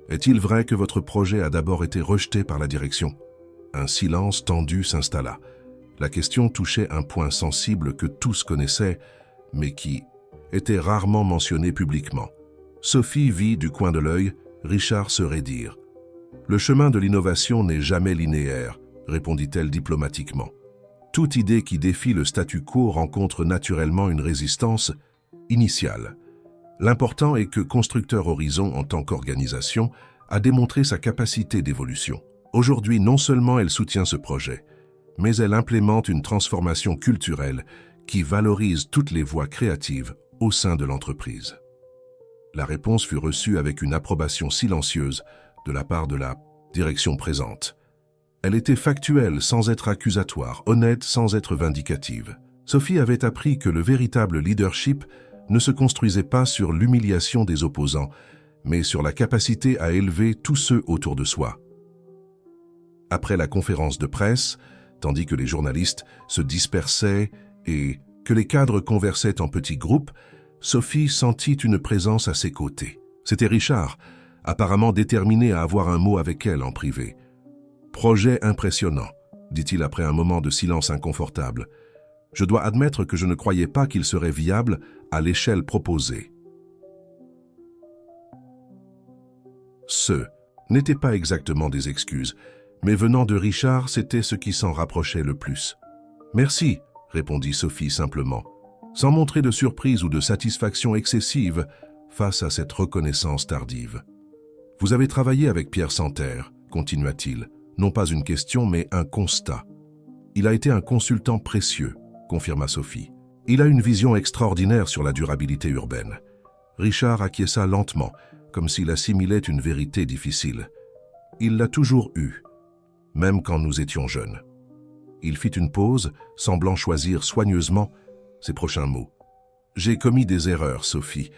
Est-il vrai que votre projet a d'abord été rejeté par la direction? Un silence tendu s'installa. La question touchait un point sensible que tous connaissaient, mais qui était rarement mentionné publiquement. Sophie vit du coin de l'œil Richard se raidir. « Le chemin de l'innovation n'est jamais linéaire », répondit-elle diplomatiquement. « Toute idée qui défie le statu quo rencontre naturellement une résistance initiale. L'important est que Constructeurs Horizon, en tant qu'organisation, a démontré sa capacité d'évolution. Aujourd'hui, non seulement elle soutient ce projet, mais elle implémente une transformation culturelle qui valorise toutes les voies créatives au sein de l'entreprise. » La réponse fut reçue avec une approbation silencieuse de la part de la direction présente. Elle était factuelle sans être accusatoire, honnête sans être vindicative. Sophie avait appris que le véritable leadership ne se construisait pas sur l'humiliation des opposants, mais sur la capacité à élever tous ceux autour de soi. Après la conférence de presse, tandis que les journalistes se dispersaient et que les cadres conversaient en petits groupes, Sophie sentit une présence à ses côtés. C'était Richard, apparemment déterminé à avoir un mot avec elle en privé. « Projet impressionnant », dit-il après un moment de silence inconfortable. « Je dois admettre que je ne croyais pas qu'il serait viable à l'échelle proposée. » Ce n'était pas exactement des excuses, mais venant de Richard, c'était ce qui s'en rapprochait le plus. « Merci », répondit Sophie simplement, sans montrer de surprise ou de satisfaction excessive face à cette reconnaissance tardive. « Vous avez travaillé avec Pierre Santerre, continua-t-il, non pas une question mais un constat. Il a été un consultant précieux, confirma Sophie. Il a une vision extraordinaire sur la durabilité urbaine. » Richard acquiesça lentement, comme s'il assimilait une vérité difficile. Il l'a toujours eue, même quand nous étions jeunes. Il fit une pause, semblant choisir soigneusement ses prochains mots. « J'ai commis des erreurs, Sophie.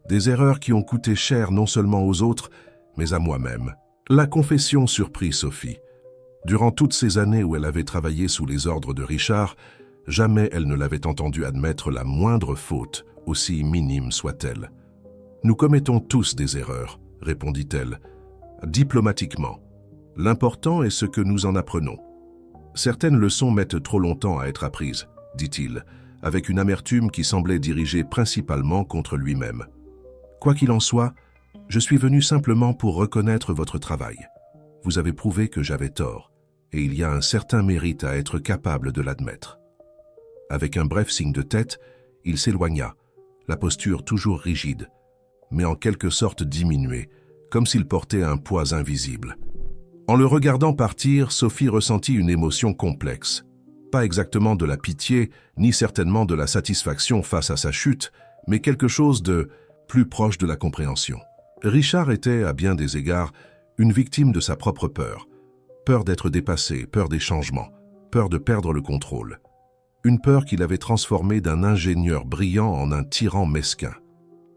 Des erreurs qui ont coûté cher non seulement aux autres, mais à moi-même. » La confession surprit Sophie. Durant toutes ces années où elle avait travaillé sous les ordres de Richard, jamais elle ne l'avait entendu admettre la moindre faute, aussi minime soit-elle. « Nous commettons tous des erreurs, » répondit-elle, diplomatiquement. « L'important est ce que nous en apprenons. Certaines leçons mettent trop longtemps à être apprises, » dit-il, avec une amertume qui semblait dirigée principalement contre lui-même. « Quoi qu'il en soit, je suis venu simplement pour reconnaître votre travail. Vous avez prouvé que j'avais tort, et il y a un certain mérite à être capable de l'admettre. » Avec un bref signe de tête, il s'éloigna, la posture toujours rigide, mais en quelque sorte diminuée, comme s'il portait un poids invisible. En le regardant partir, Sophie ressentit une émotion complexe. Pas exactement de la pitié, ni certainement de la satisfaction face à sa chute, mais quelque chose de plus proche de la compréhension. Richard était, à bien des égards, une victime de sa propre peur. Peur d'être dépassé, peur des changements, peur de perdre le contrôle. Une peur qu'il avait transformée d'un ingénieur brillant en un tyran mesquin.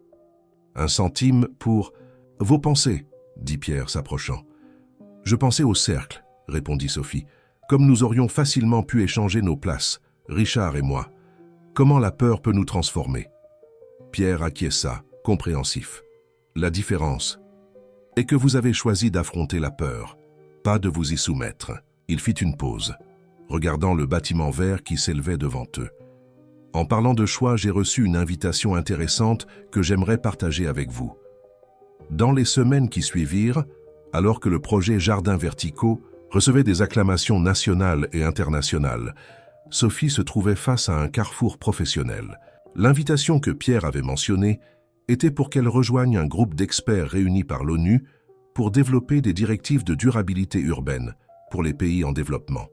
« Un centime pour vos pensées, » dit Pierre s'approchant. « Je pensais au cercle, » répondit Sophie, « comme nous aurions facilement pu échanger nos places, Richard et moi. Comment la peur peut nous transformer ?» Pierre acquiesça, compréhensif. « La différence est que vous avez choisi d'affronter la peur, pas de vous y soumettre. » Il fit une pause, regardant le bâtiment vert qui s'élevait devant eux. « En parlant de choix, j'ai reçu une invitation intéressante que j'aimerais partager avec vous. Dans les semaines qui suivirent, alors que le projet Jardins verticaux recevait des acclamations nationales et internationales, Sophie se trouvait face à un carrefour professionnel. L'invitation que Pierre avait mentionnée était pour qu'elle rejoigne un groupe d'experts réunis par l'ONU pour développer des directives de durabilité urbaine pour les pays en développement.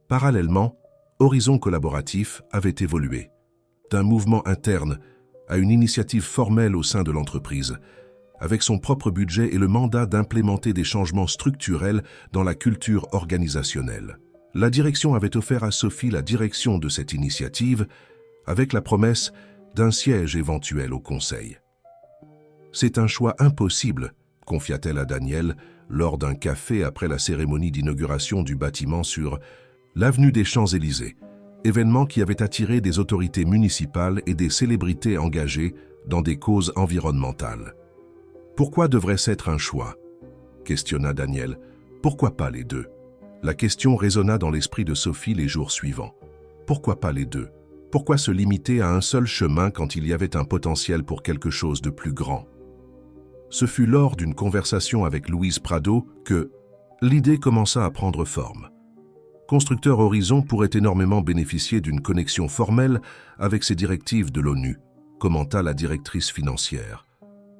Parallèlement, Horizon Collaboratif avait évolué, d'un mouvement interne à une initiative formelle au sein de l'entreprise, avec son propre budget et le mandat d'implémenter des changements structurels dans la culture organisationnelle. La direction avait offert à Sophie la direction de cette initiative, avec la promesse d'un siège éventuel au Conseil. « C'est un choix impossible », confia-t-elle à Daniel lors d'un café après la cérémonie d'inauguration du bâtiment sur l'avenue des Champs-Élysées, événement qui avait attiré des autorités municipales et des célébrités engagées dans des causes environnementales. « Pourquoi devrait-ce être un choix ?» questionna Daniel. « Pourquoi pas les deux ?» La question résonna dans l'esprit de Sophie les jours suivants. Pourquoi pas les deux? Pourquoi se limiter à un seul chemin quand il y avait un potentiel pour quelque chose de plus grand? Ce fut lors d'une conversation avec Louise Prado que l'idée commença à prendre forme. Constructeur Horizon pourrait énormément bénéficier d'une connexion formelle avec ses directives de l'ONU, commenta la directrice financière.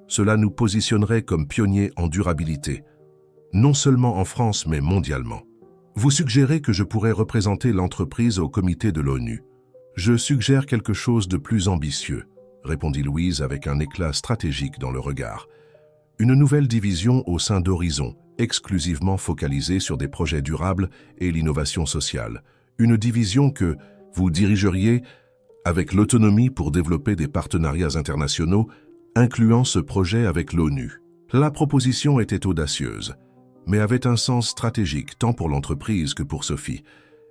Cela nous positionnerait comme pionniers en durabilité, non seulement en France mais mondialement. Vous suggérez que je pourrais représenter l'entreprise au comité de l'ONU. Je suggère quelque chose de plus ambitieux, répondit Louise avec un éclat stratégique dans le regard. Une nouvelle division au sein d'Horizon, exclusivement focalisée sur des projets durables et l'innovation sociale. Une division que vous dirigeriez avec l'autonomie pour développer des partenariats internationaux, incluant ce projet avec l'ONU. La proposition était audacieuse, mais avait un sens stratégique tant pour l'entreprise que pour Sophie.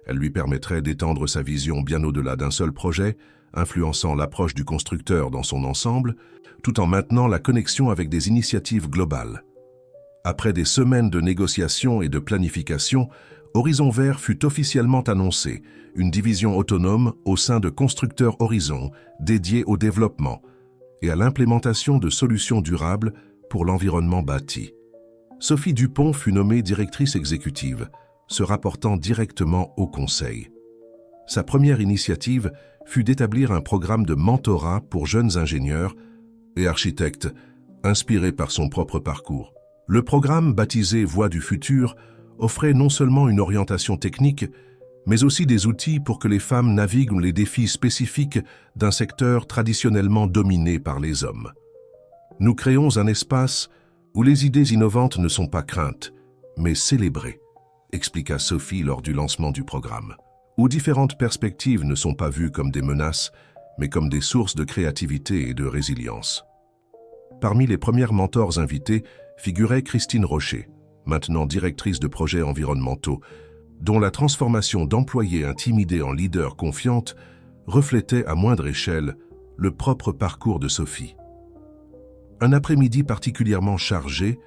Elle lui permettrait d'étendre sa vision bien au-delà d'un seul projet, influençant l'approche du constructeur dans son ensemble, tout en maintenant la connexion avec des initiatives globales. Après des semaines de négociations et de planification, Horizon Vert fut officiellement annoncé, une division autonome au sein de Constructeur Horizon dédiée au développement et à l'implémentation de solutions durables pour l'environnement bâti. Sophie Dupont fut nommée directrice exécutive, se rapportant directement au Conseil. Sa première initiative fut d'établir un programme de mentorat pour jeunes ingénieurs et architectes, inspirés par son propre parcours. Le programme, baptisé Voix du futur, offrait non seulement une orientation technique, mais aussi des outils pour que les femmes naviguent les défis spécifiques d'un secteur traditionnellement dominé par les hommes. Nous créons un espace où les idées innovantes ne sont pas craintes, mais célébrées, expliqua Sophie lors du lancement du programme, où différentes perspectives ne sont pas vues comme des menaces, mais comme des sources de créativité et de résilience. Parmi les premières mentors invités figurait Christine Rocher, maintenant directrice de projets environnementaux, dont la transformation d'employés intimidés en leaders confiantes reflétait à moindre échelle le propre parcours de Sophie. Un après-midi particulièrement chargé,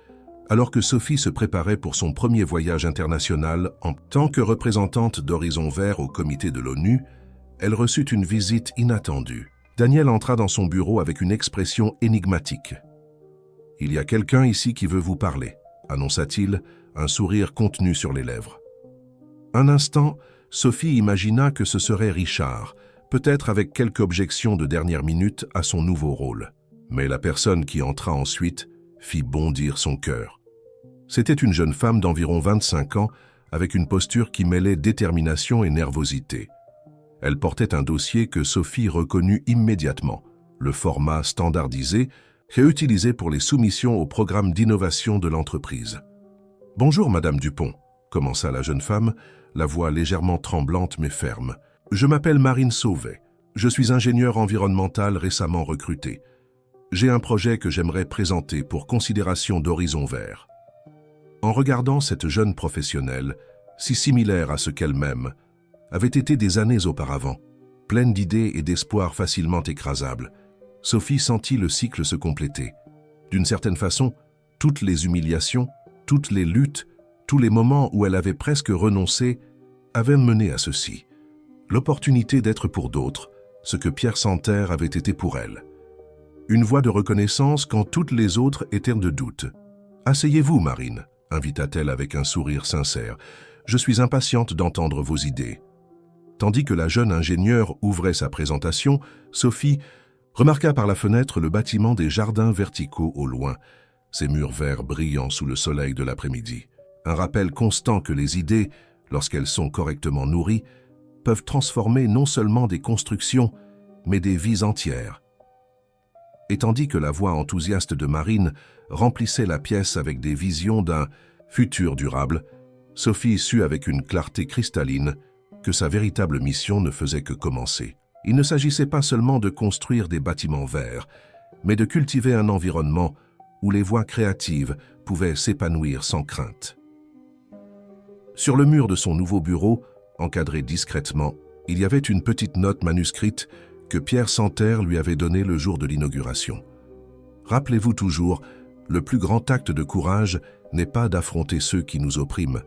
alors que Sophie se préparait pour son premier voyage international en tant que représentante d'Horizon Vert au comité de l'ONU, elle reçut une visite inattendue. Daniel entra dans son bureau avec une expression énigmatique. « Il y a quelqu'un ici qui veut vous parler », annonça-t-il, un sourire contenu sur les lèvres. Un instant, Sophie imagina que ce serait Richard, peut-être avec quelques objections de dernière minute à son nouveau rôle. Mais la personne qui entra ensuite fit bondir son cœur. C'était une jeune femme d'environ 25 ans, avec une posture qui mêlait détermination et nervosité. Elle portait un dossier que Sophie reconnut immédiatement, le format standardisé réutilisé pour les soumissions au programme d'innovation de l'entreprise. « Bonjour, Madame Dupont », commença la jeune femme, la voix légèrement tremblante mais ferme. « Je m'appelle Marine Sauvet. Je suis ingénieure environnementale récemment recrutée. J'ai un projet que j'aimerais présenter pour considération d'Horizon Vert. » En regardant cette jeune professionnelle, si similaire à ce qu'elle-même, avait été des années auparavant, pleine d'idées et d'espoirs facilement écrasables, Sophie sentit le cycle se compléter. D'une certaine façon, toutes les humiliations, toutes les luttes, tous les moments où elle avait presque renoncé, avaient mené à ceci. L'opportunité d'être pour d'autres, ce que Pierre Santerre avait été pour elle. Une voix de reconnaissance quand toutes les autres étaient de doute. « Asseyez-vous, Marine », invita-t-elle avec un sourire sincère. « Je suis impatiente d'entendre vos idées. » Tandis que la jeune ingénieure ouvrait sa présentation, Sophie remarqua par la fenêtre le bâtiment des jardins verticaux au loin, ses murs verts brillant sous le soleil de l'après-midi. Un rappel constant que les idées, lorsqu'elles sont correctement nourries, peuvent transformer non seulement des constructions, mais des vies entières. Et tandis que la voix enthousiaste de Marine remplissait la pièce avec des visions d'un futur durable, Sophie sut avec une clarté cristalline que sa véritable mission ne faisait que commencer. Il ne s'agissait pas seulement de construire des bâtiments verts, mais de cultiver un environnement où les voies créatives pouvaient s'épanouir sans crainte. Sur le mur de son nouveau bureau, encadré discrètement, il y avait une petite note manuscrite que Pierre Santerre lui avait donnée le jour de l'inauguration. Rappelez-vous toujours, le plus grand acte de courage n'est pas d'affronter ceux qui nous oppriment,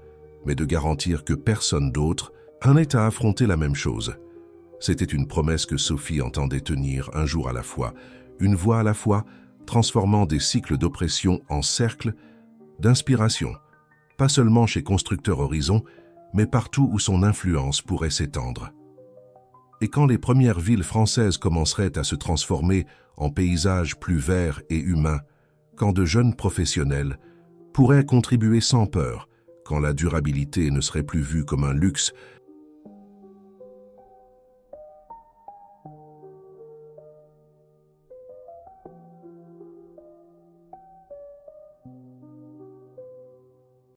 mais de garantir que personne d'autre en ait à affronter la même chose. C'était une promesse que Sophie entendait tenir un jour à la fois, une voie à la fois, transformant des cycles d'oppression en cercles d'inspiration, pas seulement chez Constructeurs Horizon, mais partout où son influence pourrait s'étendre. Et quand les premières villes françaises commenceraient à se transformer en paysages plus verts et humains, quand de jeunes professionnels pourraient contribuer sans peur, quand la durabilité ne serait plus vue comme un luxe,